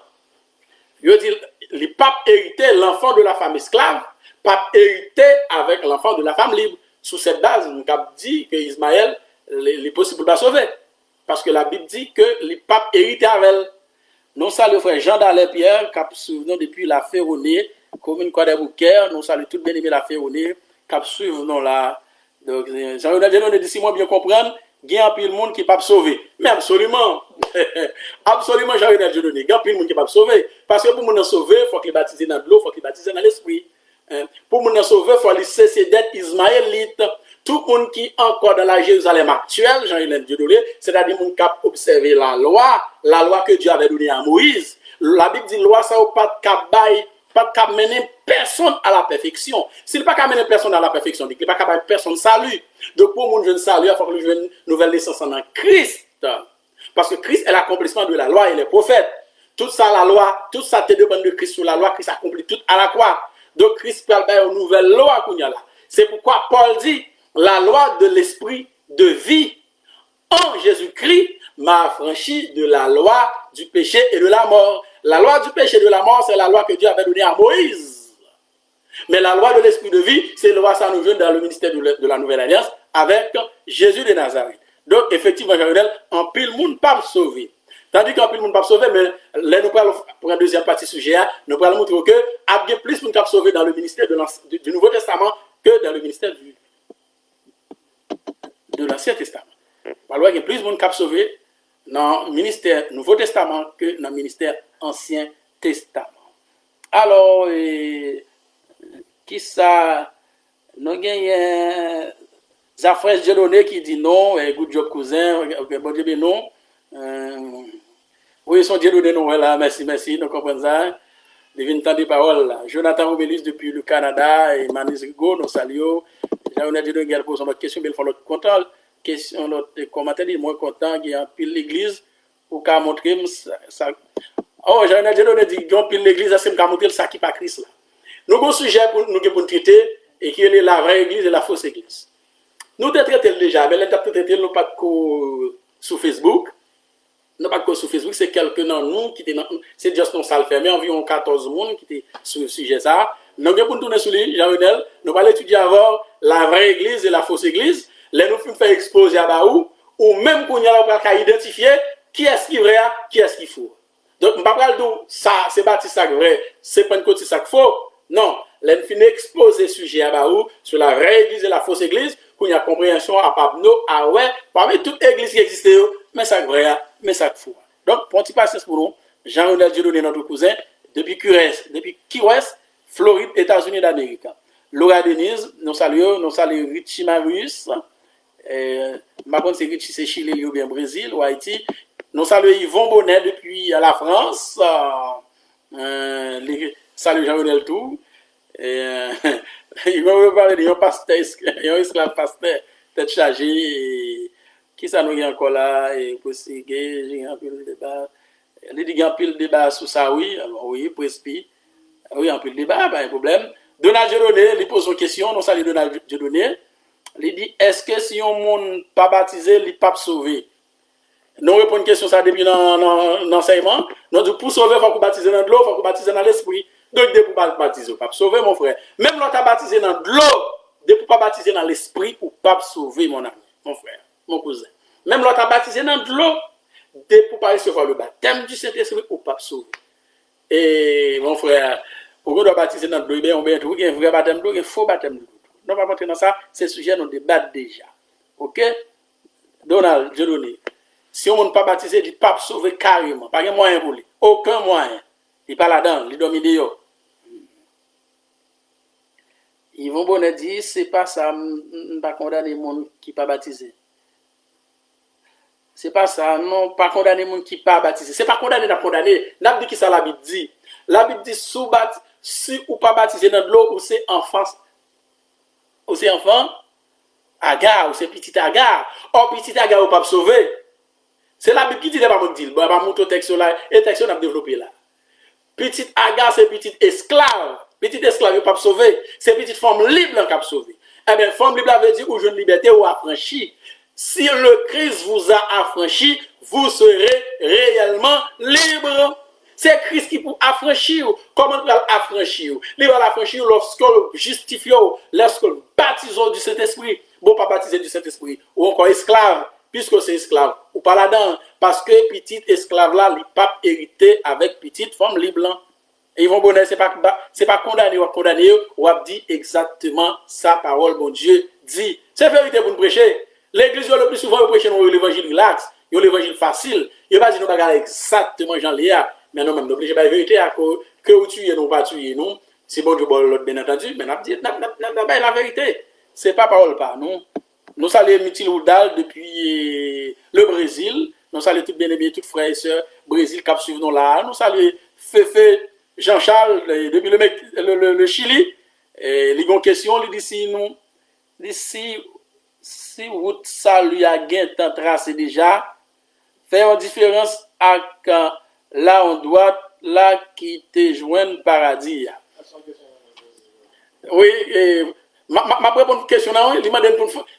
il dit le pape héritait l'enfant de la femme esclave, pape héritait avec l'enfant de la femme libre. Sous cette base, on a dit que Ismaël est possible de sauver. Parce que la Bible dit que le pape héritait avec elle. Nous saluons frère Jean Dallaire Pierre, qui a suivi depuis la Féronée, commune Croix-des-Bouquets. Nous saluons tout bien aimé la Féronée, qui a suivi là. Donc, Jean-Renal dit si moi bien comprendre, il y a un peu de monde qui ne peut pas sauver. Mais absolument, absolument, Jean-Renal Dieudonné, il y a un peu de monde qui ne peut pas sauver. Parce que pour nous sauver, il faut qu'il baptise dans l'eau, il faut qu'il baptise dans l'esprit. Pour nous sauver, il faut cesser d'être ismaélite. Tout le monde qui est encore dans la Jérusalem actuelle, Jean-Renal Dieudonné, c'est-à-dire qui a observé la loi que Dieu avait donnée à Moïse. La Bible dit loi, ça n'a pas de cabaye. Pas qu'à mener personne à la perfection. S'il pas qu'à mener personne à la perfection, il n'est pas qu'à mener personne salut. Donc pour mon jeune salut, il faut que je une nouvelle naissance en Christ. Parce que Christ est l'accomplissement de la loi et les prophètes. Tout ça, la loi, tout ça te dépend de Christ sur la loi, Christ accomplit tout à la croix. Donc Christ parle une nouvelle loi qu'on y a là. C'est pourquoi Paul dit, la loi de l'esprit de vie en Jésus-Christ m'a affranchi de la loi du péché et de la mort. La loi du péché et de la mort, c'est la loi que Dieu avait donnée à Moïse. Mais la loi de l'esprit de vie, c'est la loi, ça nous vient dans le ministère de la Nouvelle Alliance avec Jésus de Nazareth. Donc, effectivement, Jean-Renal, en pile monde pas sauvé. Tandis qu'en pile monde pas sauvé, mais là, nous parlons pour la deuxième partie sujet, nous parlons montrer que il y a bien plus de monde pas sauvé dans le ministère du Nouveau Testament que dans le ministère de l'Ancien Testament. Alors, il y a plus de monde qui sauvé dans le ministère Nouveau Testament que dans le ministère Ancien Testament. Alors, qui ça? Nous avons Zafres Dieudonné qui dit non, good job cousin, bon Dieu, non. Oui, son Dieudonné non, là, merci, nous comprenons ça. Devine tant de paroles là. Jonathan Obélis depuis le Canada et Manis Rigo, nous saluons. Jean-Renal Dieudonné pose une question, mais il faut notre contrôle. Question, notre commentaire, moi content, il y a un pile l'église. Pour qu'à montrer ça. Oh, Jean-Renal Dieudonné dit qu'on pile l'église, c'est qu'à montrer ça qui pas Christ là. Nous avons un sujet pour nous traiter et qui est la vraie église et la fausse église. Nous avons traité déjà, mais nous avons traité nous pas sur Facebook. Nous pas sur Facebook, c'est quelqu'un dans nous qui était c'est juste dans salle fermée, environ 14 personnes qui étaient sur le sujet ça. Nous avons pour tourner sur lui, Jean-Renal, nous allons étudier avant la vraie église et la fausse église. Là nous faire exposer à Baou ou même qu'on y a pas identifier qui est-ce qui est vrai, qui est-ce qui est faux. Donc, je ne vais pas dire ça, c'est baptiste ça vrai, c'est Pentecôte ça faux. Non, là, nous finissons exposer le sujet à Baou sur la vraie église et la fausse église, pour y a compréhension à Pablo, à ouais, parmi toute église qui existe, mais ça vrai, mais ça faux. Donc, pour un petit patience pour nous, Jean-Ronald Dieudonné, notre cousin, depuis Key West, Floride, États-Unis d'Amérique. Laura Denise, nous saluons Richie Marius, ma c'est Richie, c'est Chili ou bien Brésil ou Haïti. Nous saluons Yvon Bonnet depuis la France. Salut Jean-Ronald Tout. Il va parler d'un pasteur, un esclave pasteur, tête chargée. Qui ça nous y a encore là? Et possible, j'ai un peu de débat. Il dit qu'il y a un peu de débat sur ça, oui. Alors, oui, prespi. Oui, un peu de débat, pas de problème. Donald Dieudonné, il pose une question. Nous saluons Donald Dieudonné. Il dit, est-ce que si on monde pas baptisé, il pas sauvé? Nous répondons une question ça depuis l'enseignement. Nous disons, pour sauver, il faut qu'on baptise dans l'eau, il faut qu'on baptise dans l'esprit. Donc, dès pour pas baptiser, pas sauver, mon frère. Même l'on t'a baptisé dans l'eau, dès pour pas baptiser dans l'esprit, ou pas sauver, mon ami, mon frère, mon cousin. Même l'on t'a baptisé dans l'eau, dès pour pas recevoir le baptême du Saint-Esprit, ou pas sauver. Et mon frère, pour qu'on doit baptiser dans l'eau, on va trouver un vrai baptême de l'eau, un faux baptême de l'eau. Nous va pas rentrer dans ça, c'est sujet nous débat déjà. OK? Donald, je donne. Si on ne pas baptisé, il ne pas sauver carrément. Pas de moyen pour lui. Aucun moyen. Il n'est pas là-dedans, il dormi dehors. Yvon Bonnet dit, c'est pas ça, on ne pas condamner les gens qui ne pas baptisé. C'est pas ça, non, pas condamner les gens qui ne pas baptisé. C'est pas condamner, n'a condamné. N'a pas dit qui ça la Bible dit. La Bible dit, si ou pas baptisé dans de l'eau, ou c'est enfant, agar, ou c'est petit agar. Or, petit agar, ou pas sauver. C'est la Bible qui dit, pas mon dit, bah, mon texte là, et texte on a développé là. Petit agar, c'est petit esclave. Petit esclave, il pas sauver. C'est petite femme libre qui a sauvé. Eh bien, femme libre veut dire ou jeune liberté ou affranchi. Si le Christ vous a affranchi, vous serez réellement libre. C'est Christ qui vous affranchir. Comment vous affranchir? Il va l'affranchir lorsqu'on justifie, lorsqu'on baptise du Saint-Esprit. Bon, pas baptisé du Saint-Esprit. Ou encore esclave, puisque c'est esclave. Ou pas là-dedans. Parce que petit esclave là, il pas hérité avec petite femme libre. Et ils vont bonner, c'est pas condamné ou condamné, ou a dit exactement sa parole, bon Dieu dit. C'est vérité pour nous prêcher. L'église, le plus souvent, prêche l'évangile relax, l'évangile facile. Il va dire nous bagarre exactement Jean Léa. Mais non, même, nous obligés de la vérité que vous tuez, nous pas tuer, nous. Si bon Dieu, l'autre, bien entendu, mais nous la vérité. C'est pas parole pas, nous. Nous saluons Mithil Oudal depuis le Brésil. Nous saluons tout bien-aimés, toutes frères et sœurs Brésil qui suivent nous là. Nous saluons Fefe Jean-Charles depuis le Chili. Et les questions, il dit si vous saluez à gain tant tracé déjà, fait une différence avec là on doit là qui te joint paradis. Oui, ma réponse à question là, il m'a dit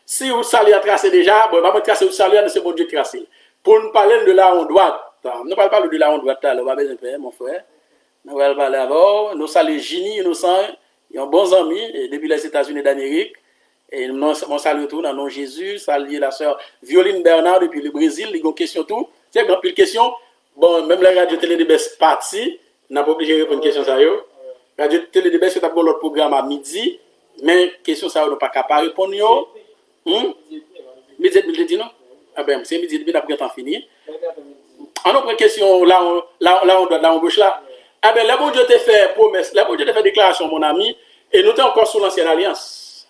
si vous saluez à tracer déjà, bon, va tracer vous saluez, c'est bon Dieu tracer. Pour nous parler de là on doit, ne parle pas de là on doit là, on va besoin faire mon frère. Nous allons parler avant, nous saluons Gini Innocent, ils ont bons amis depuis les États-Unis d'Amérique. Et nous saluons tout dans le nom de Jésus, saluons la sœur Violine Bernard depuis le Brésil, ils ont une question tout. C'est une pile question. Bon, même la radio télé de Best partie, n'a pas obligé de répondre à une question ça. Radio télé de Best, c'est un autre programme à midi, mais question ça, on n'a pas capable de répondre. Midi, dit non? Ah ben, c'est midi, après temps fini. En autre question, là, on doit, là, on gauche là. Ah ben, le bon Dieu te fait promesse, le bon Dieu te fait déclaration, mon ami, et nous sommes encore sous l'ancienne alliance.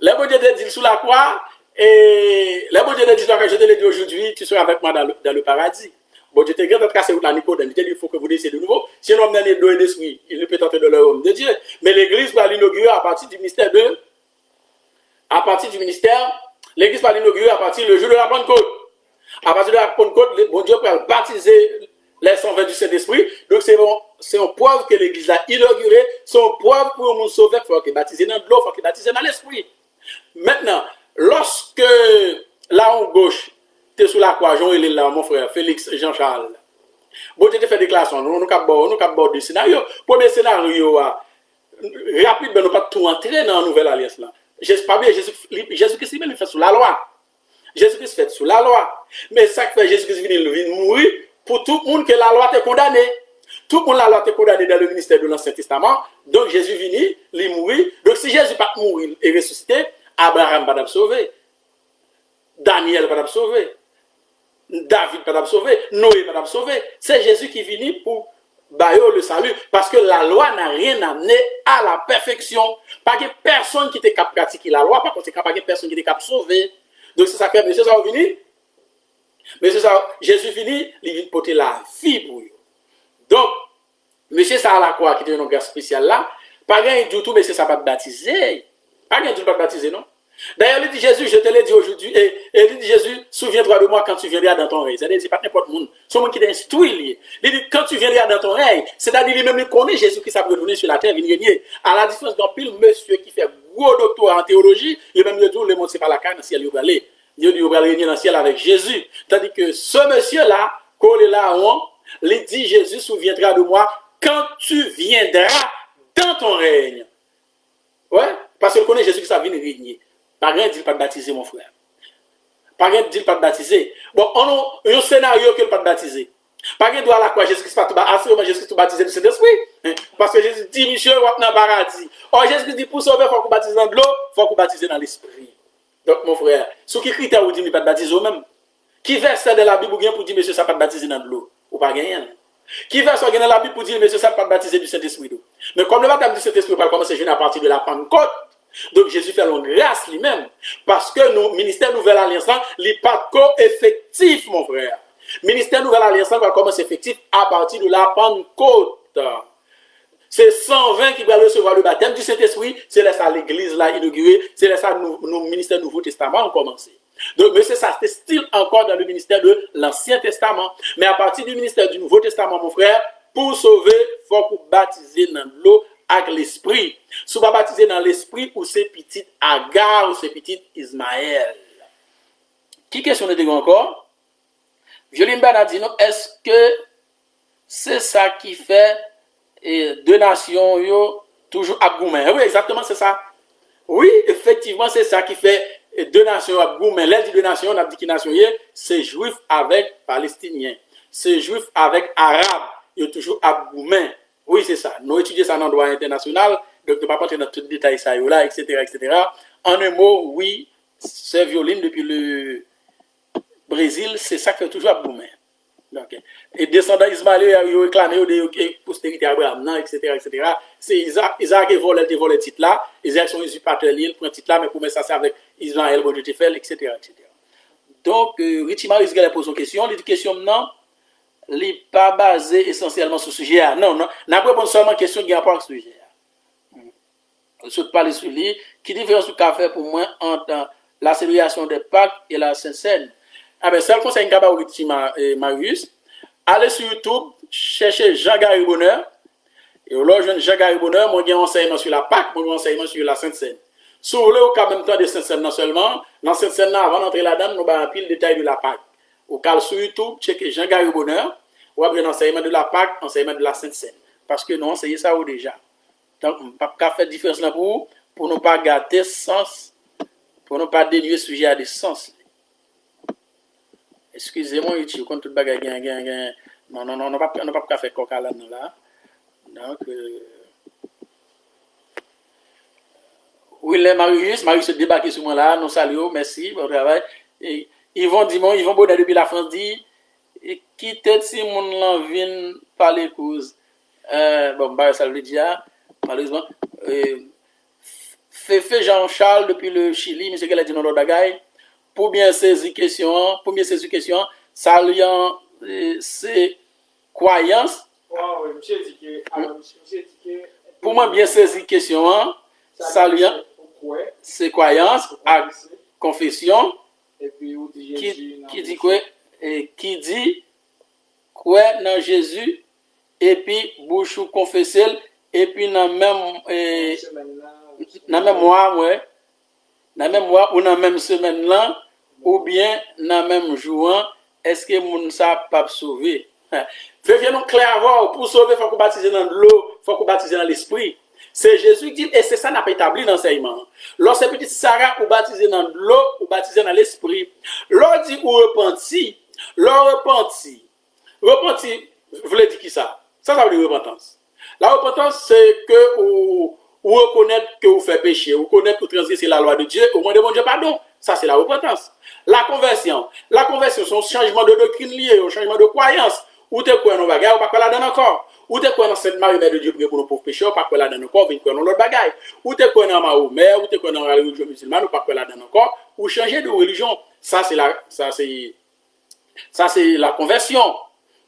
Le bon Dieu te dit sous la croix, et le bon Dieu te dit, que je te l'ai dit aujourd'hui, tu seras avec moi dans le paradis. Bon Dieu te dit, casser la Nicodème, il faut que vous décidez de nouveau. Si l'homme n'a pas de l'esprit, il ne peut tenter de l'homme de Dieu. Mais l'église va l'inaugurer à partir du ministère l'église va l'inaugurer à partir du jour de la Pentecôte. À partir de la Pentecôte, bon Dieu peut baptiser les 120 du Saint-Esprit. Donc, c'est une preuve que l'Église a inauguré. C'est une preuve pour nous sauver. Il faut qu'il baptise dans l'eau, il faut qu'il baptise dans l'Esprit. Maintenant, lorsque là en gauche, tu es sous la croix, Jean, il est là, mon frère, Félix Jean-Charles. Bon, tu te fait déclaration. Nous avons deux scénarios. Premier scénario, rapide, mais nous pas tout entrer dans la nouvelle alliance. Jésus-Christ, il fait sous la loi. Jésus-Christ fait sous la loi. Mais ça que fait Jésus-Christ vient mourir pour tout le monde que la loi t'est condamné. Tout le monde la loi t'est condamné dans le ministère de l'Ancien Testament. Donc Jésus vient, il mourit. Donc si Jésus pas mourir et ressuscité, Abraham va sauver. Daniel va sauver. David pas sauvé, Noé pas sauvé. C'est Jésus qui vient pour bailler le salut. Parce que la loi n'a rien amené à la perfection. Pas que personne qui était capable de pratiquer la loi, par contre, pas que personne qui était capable de sauver. Donc c'est ça que monsieur ça va venir. Mais c'est ça, Jésus finit, il vient porter la vie pour eux. Donc, monsieur ça à la croix qui était un gars spécial là, pas rien du tout, monsieur ça pas baptisé. Pas rien du tout pas baptisé, non? D'ailleurs, il dit Jésus, je te l'ai dit aujourd'hui, et il dit Jésus, souviens-toi de moi quand tu viendras dans ton règne. C'est-à-dire, c'est pas n'importe monde. C'est un monde qui t'instruit. Il dit, quand tu viendras dans ton règne, c'est-à-dire, il même connaît Jésus qui s'est retourné sur la terre, il régner. À la différence d'un pile monsieur qui fait gros doctorat en théologie, il même dit, le monde, c'est pas la canne, si elle y va aller. Dieu dit, il va régner dans le ciel avec Jésus. Tandis que ce monsieur-là, collé là, il dit, Jésus, souviendra de moi quand tu viendras dans ton règne. Ouais, parce qu'il connaît Jésus qui s'est venu régner. Pas rien dit pas de baptiser, mon frère. Pas rien dit pas de baptiser. Bon, on a un scénario que pas de baptiser. Pas rien doit la croix Jésus-Christ pas tout Jésus-Christ tout baptisé du Saint-Esprit. Parce que Jésus dit, monsieur, on va dans le paradis. Or, Jésus dit, pour sauver, il faut qu'on baptise dans de l'eau, il faut qu'on baptise dans l'esprit. Donc, mon frère, sous qui critère vous dites, pas de baptiser vous-même? Qui verset de la Bible ou bien pour dire, monsieur, ça pas de baptiser dans de l'eau? Ou pas gagner? Qui verset dans la Bible pour dire, monsieur, ça pas de baptiser du Saint-Esprit? Mais comme le baptême du Saint-Esprit va commencer à partir de la Pentecôte, donc Jésus fait une grâce lui-même. Parce que nous, ministère Nouvelle Alliance, il n'est pas co-effectif, mon frère. Ministère Nouvelle Alliance va commencer effectif à partir de la Pentecôte. C'est 120 qui doivent recevoir le baptême du Saint-Esprit. C'est là ça l'église là inaugurée. C'est là ça nos ministères Nouveau Testament ont commencé. Donc, mais c'est ça, c'est style encore dans le ministère de l'Ancien Testament. Mais à partir du ministère du Nouveau Testament, mon frère, pour sauver, il faut qu'on baptiser dans l'eau avec l'esprit. Si vous baptisez dans l'esprit, ou c'est petit Agar, ou c'est petit Ismaël. Qui question de encore? Joline Banadino, est-ce que c'est ça qui fait deux nations yo, toujours à Goumen? Oui, exactement, c'est ça. Oui, effectivement, c'est ça qui fait deux nations à Goumen. L'aide de deux nations, on a dit que nation c'est juif avec palestinien. C'est juif avec arabe. Il est toujours à Goumen. Oui, c'est ça. Nous étudions ça dans le droit international, donc ne pas rentrer dans tout le détail, ça, là, etc., etc. En un mot, oui, c'est violine depuis le Brésil, c'est ça qui fait toujours à Goumen. Okay. Et descendants Ismaël, ils ont réclamé des postérités Abraham, etc., etc. C'est Isaac qui volé le titre là, Isaac sont usurpateurs, il prend le titre là, mais pour mettre ça, c'est avec Ismaël, bon Dieu te fait, etc., etc. Donc, Richie Maris pose une question, il dit question maintenant, il n'est pas basé essentiellement sur ce sujet. Non, non, n'a pas répondu seulement question qui a rapport avec ce sujet. Je parle sur lui, qui différence du café pour moi entre la célébration des Pâques et la Sainte-Seine. Ah ben, c'est le conseil Ngaba Richie Marius. Allez sur YouTube, cherchez Jean-Gary Bonheur. Et là, je Jean-Gary Bonheur, moi j'ai un enseignement sur la Pâque, moi j'ai un enseignement sur la Sainte-Seine. Si vous voulez, au cas même temps de Sainte-Seine non seulement, dans Sainte-Seine, avant d'entrer là-dedans, nous avons un pile de détails de la Pâque. Au cas sur YouTube, checkez Jean-Gary Bonheur, ou avez un enseignement de la Pâque, enseignement de la Sainte-Seine. Parce que nous enseignons ça déjà. Donc, on ne peut pas faire différence là pour ne pas gâter sens, pour ne pas dénuer le sujet à des sens. Excusez-moi, YouTube, quand tout le bagage gagne. Non, on n'a pas faire coca là. Donc, oui, les Marius se débarquer sur moi là, nous saluons, merci, bon travail. Et Yvon Dimon, Yvon Bonnet depuis la France dit, qui tête si mon l'envie par les causes. Bon, bah, ça le dit, malheureusement. Fefe Jean-Charles depuis le Chili, monsieur qu'elle a dit non, d'agaï. Pour bien saisir question, ça liant c'est croyance. Oui, monsieur dit que. Pour moi bien saisir question, ça liant c'est croyance à confession. Et puis qui dit quoi? Qui dit quoi dans Jésus et puis bouche confesser et puis dans même mois ouais. Dans même mois ou dans même semaine là ou bien dans même jour est-ce que moun ça pas sauver fait nous clair voir pour sauver faut qu'on baptiser dans l'eau faut qu'on baptiser dans l'esprit c'est Jésus qui dit et c'est ça n'a pas établi l'enseignement lorsque petite Sarah ou baptiser dans l'eau ou baptiser dans l'esprit l'on dit ou repenti voulez dire qui ça veut dire repentance la repentance c'est que ou reconnaître que vous faites péché, ou reconnaître que vous transgressez la loi de Dieu, au moins de mon Dieu pardon. Ça, c'est la repentance. La conversion. La conversion, c'est un changement de doctrine lié, un changement de croyance. Ou t'es quoi dans bagage, ou pas quoi là-dedans encore. Ou t'es quoi dans cette Marie Mère de Dieu pour nos pauvres pécheurs, ou pas quoi là-dedans encore, ou quoi dans l'autre bagage. Ou t'es quoi dans Mahomet, ou t'es quoi dans la religion musulmane, ou pas quoi là-dedans encore. Ou changer de religion. Ça, c'est la conversion.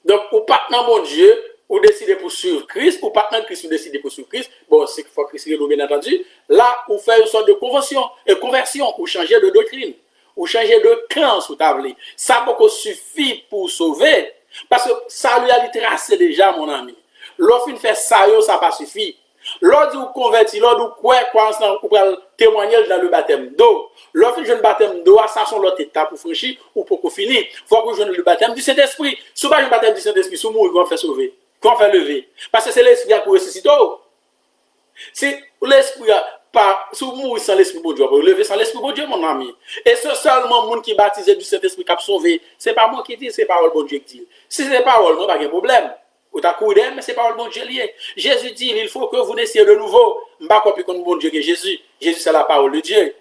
Donc, ou pas dans mon Dieu, ou décider pour suivre Christ, ou pas dans Christ, ou décider pour suivre Christ. Bon, c'est qu'il faut Christ, bien entendu. Là, ou faire une sorte de conversion, ou changer de doctrine, ou changer de camp, sous table. Ça peut suffire pour sauver. Parce que ça lui a tracé déjà, mon ami. Lorsqu'il fait ça, ça pas suffit. Lorsqu'il vous convertit, lorsqu'il vous pouvez témoigner dans le baptême d'eau. Lorsqu'il joue le baptême d'eau, ça sont l'autre étape pour franchir ou pour finir. Il faut que vous jouiez le baptême du Saint-Esprit. Si vous ne le baptême du Saint-Esprit, si vous mourrez, vous fait sauver. Qu'on fait lever. Parce que c'est l'Esprit qui a ressuscité. Si l'Esprit si vous mourrez sans l'Esprit de Dieu, vous lever sans l'Esprit de Dieu, mon ami. Et c'est seulement le monde qui est baptisé du Saint-Esprit qui a sauvé. Ce n'est pas moi qui dis, c'est parole bon Dieu qui dit. Si c'est parole, il n'y a pas de problème. Ou t'as couru mais c'est parole bon Dieu lié. Jésus dit, il faut que vous naissiez de nouveau. Je ne sais pas comme bon Dieu que Jésus. Jésus, c'est la parole de Dieu.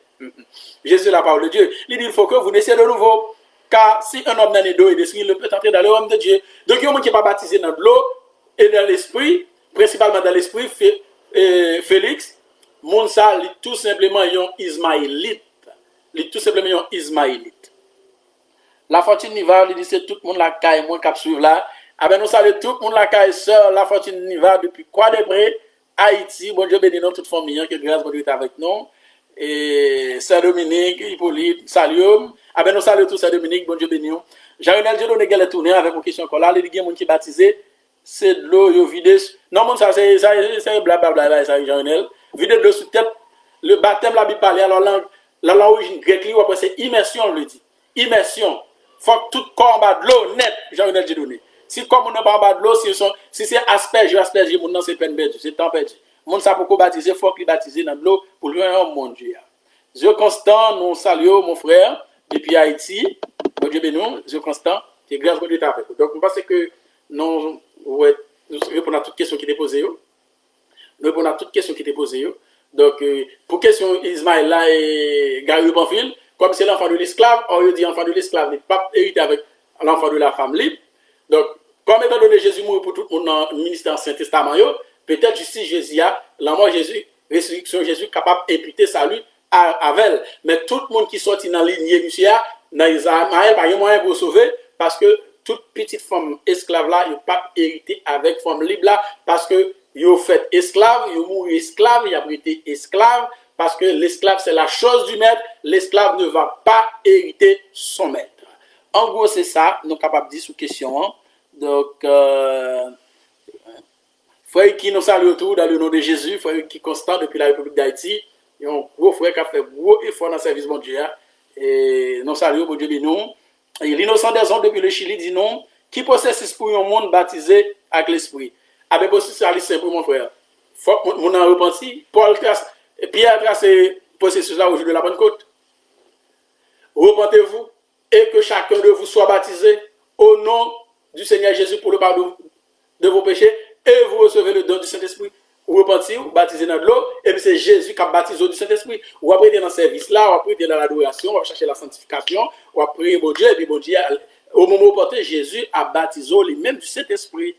Jésus, c'est la parole de Dieu. Il dit, il faut que vous naissiez de nouveau. Car si un homme dans les dos et d'esprit, il peut entrer dans le royaume de Dieu. Donc, il y a un monde qui n'est pas baptisé dans l'eau et dans l'esprit, principalement dans l'esprit, Félix, mon ça, tout simplement un ismaélite. Tout simplement un ismaélite. La fortune Niva, il dit, c'est tout le monde la caille, moi qui suivre là. Ah ben nous saluons tout le monde la caille, sœur, la fortune Niva, depuis Croix-des-Brais, Haïti. Bon Dieu bénit nous, toute famille, que grâce bon Dieu est avec nous. Et Sœur Dominique, Hippolyte, salut. Ah ben nous saluons tous Sœur Dominique, bon Dieu bénit nous. Jean-Renel, je donne égal tourner avec une question encore là. Les gens qui baptisé, c'est de l'eau, yo vide. Non, mon ça, c'est blablabla, ça, Jean-Renel. Vide de sous tête. Le baptême, la Bible parle, alors la l'origine grecque, après c'est immersion, on le dit. Immersion. Faut que tout corps en bas de l'eau, net, Jean-Renel, j'ai donné. Si comme on n'est pas en bas de l'eau, si c'est asperge, mon c'est peine perdue, c'est temps perdu. Mon ça pour baptiser, faut qu'il baptise dans l'eau pour lui un mon Dieu. Dieu Constant, nous saluons mon frère depuis Haïti. Bon Dieu béni, Dieu Constant, qui est grâce à Dieu avec vous. Donc, on pense que nous répondons à toutes questions qui étaient posées. Nous répondons à toutes questions qui étaient posées. Donc, pour question Ismaël là et Gary Banfil, comme c'est l'enfant de l'esclave, on dit enfant de l'esclave n'est pas hérité avec l'enfant de la femme libre. Donc, comme étant donné Jésus mourit pour tout le monde dans le ministère Ancien Testament, peut-être justice Jésus a, la mort Jésus, résurrection Jésus, capable d'imputer salut avec elle. Mais tout le monde qui sortit dans la lignée monsieur, dans Israël, pas de moyen pour sauver, parce que toute petite femme esclave là, il n'a pas hérité avec femme libre là, parce que il a fait esclave, il a mouru esclave, il a été esclave, parce que l'esclave c'est la chose du maître, l'esclave ne va pas hériter son maître. En gros, c'est ça, nous sommes capables de dire sous question. Hein? Donc, frère qui nous salue autour dans le nom de Jésus, frère qui est constant depuis la République d'Haïti, il y a un gros frère qui a fait gros effort dans le service mondial. Et nous saluons, bon Dieu, nous. Et l'innocent des hommes depuis le Chili dit non, qui possède pour un monde baptisé avec l'esprit. Avec aussi, c'est simple, mon frère. Faut qu'on en repenti. Paul trace, Pierre trace processus là au jour de la Pentecôte. Repentez-vous et que chacun de vous soit baptisé au nom du Seigneur Jésus pour le pardon de vos péchés et vous recevez le don du Saint-Esprit. Vous repentez, vous baptisez dans de l'eau, et puis c'est Jésus qui a baptisé du Saint-Esprit. Vous après dans le service là, vous après dans l'adoration, vous chercher la sanctification, vous prier bon Dieu, et puis bon Dieu, au moment où porté, Jésus a baptisé lui-même du Saint-Esprit.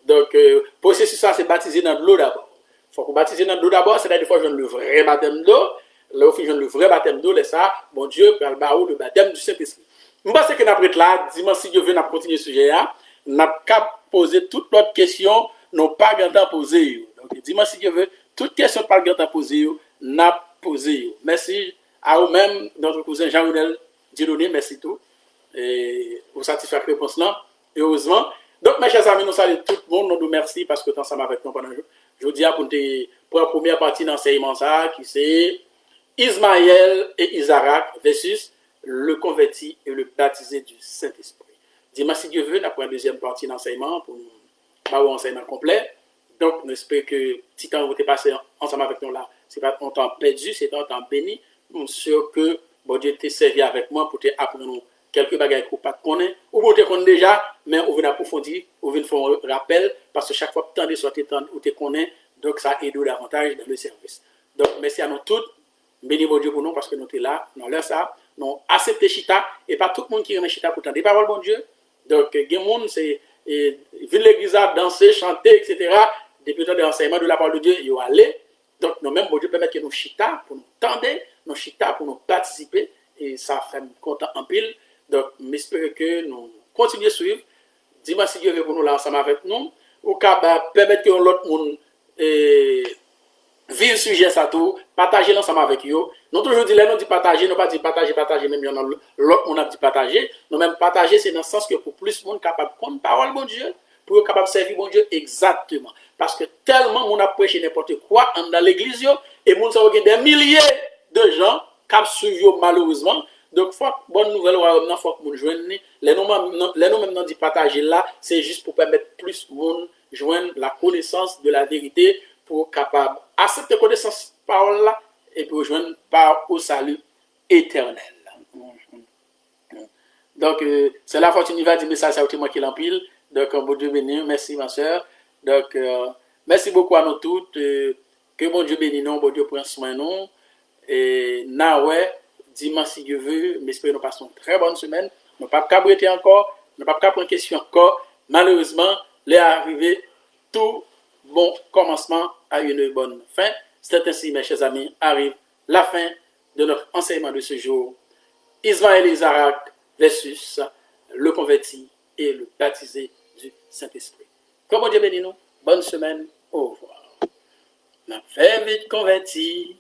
Donc, processus ça, c'est baptiser dans de l'eau d'abord. Il faut que vous baptisez dans de l'eau d'abord, c'est-à-dire des fois, je donne le vrai baptême d'eau. Là, je donne le vrai baptême d'eau, laisse ça, bon Dieu, pour le baptême du Saint-Esprit. Je pense que nous avons là, dimanche, si Dieu veut, nous continuer ce sujet là. Nous avons poser toutes les questions, nous pas grand à poser. Donc, dimanche, si Dieu veut, toutes questions pas grand à poser, nous avons posé. Merci à vous-même, notre cousin Jean-Renel Dieudonné, merci tout. Et vous satisfait la réponse là, heureusement. Donc, mes chers amis, nous saluons tout le monde, nous nous remercions parce que tu es ensemble avec nous pendant le jour. Je vous dis pour la première partie d'enseignement, ça, qui c'est Ismaël et Isaac versus le converti et le baptisé du Saint-Esprit. Dimanche, si Dieu veut, nous avons une deuxième partie d'enseignement pour un enseignement complet. Donc, nous espérons que si vous êtes passé ensemble avec nous là, ce n'est pas un temps perdu, c'est un temps béni. Je suis sûr que bon Dieu t'a servi avec moi pour t'apprendre quelques bagages que vous ne connaissez pas, ou vous connaissez déjà, mais vous venez approfondir, vous venez faire un rappel, parce que chaque fois que vous te connaissez, donc ça aide davantage dans le service. Donc, merci à nous tous. Béni mon Dieu pour nous, parce que nous sommes là, dans l'heure ça. nous accepter chita, et pas tout le monde qui remet chita pour tendre des paroles, bon Dieu. Donc, il y a des gens, c'est, vu l'église danser, chanter, etc., depuis le temps de l'enseignement de la parole de Dieu, ils ont allé. Donc, nous-mêmes, bon Dieu, permettre que nous chita pour nous tendre, nous chita pour nous participer, et ça fait content en pile. Donc, j'espère que nous continuons à suivre. Dis-moi si Dieu veut pour nous là ensemble avec nous, ou capable permettre que l'autre monde vive le sujet ça tout, partager l'ensemble avec eux. Nous toujours dit là, nous dit partager, nous pas dit partager, même l'autre on a dit partager. Nous même partager, c'est dans le sens que pour plus de monde capable de prendre parole, bon Dieu, pour être capable de servir bon Dieu exactement. Parce que tellement on a prêché n'importe quoi dans l'église, et nous avons des milliers de gens qui suivent malheureusement. Donc, faut bonne nouvelle, il faut que nous joignons. Les nous même dit partager là, c'est juste pour permettre plus de monde joindre la connaissance de la vérité pour capable accepter connaissance parole là et pour joindre par au salut éternel. Donc, c'est la fortune va dire message à moi qui l'empile. Donc, bon Dieu béni, merci ma soeur. Donc, merci beaucoup à nous toutes. Que bon Dieu bénisse nous, bon Dieu prenne soin de nous. Et ouais, dimanche si Dieu veut, j'espère que nous passons une très bonne semaine. Nous ne pouvons pas cabreter encore, nous ne pouvons pas prendre question encore. Malheureusement, l'est arrivé, tout bon commencement à une bonne fin. C'est ainsi, mes chers amis, arrive la fin de notre enseignement de ce jour. Ismaël Isaac versus le converti et le baptisé du Saint-Esprit. Comme Dieu bénit nous, bonne semaine, au revoir. La fait vite converti.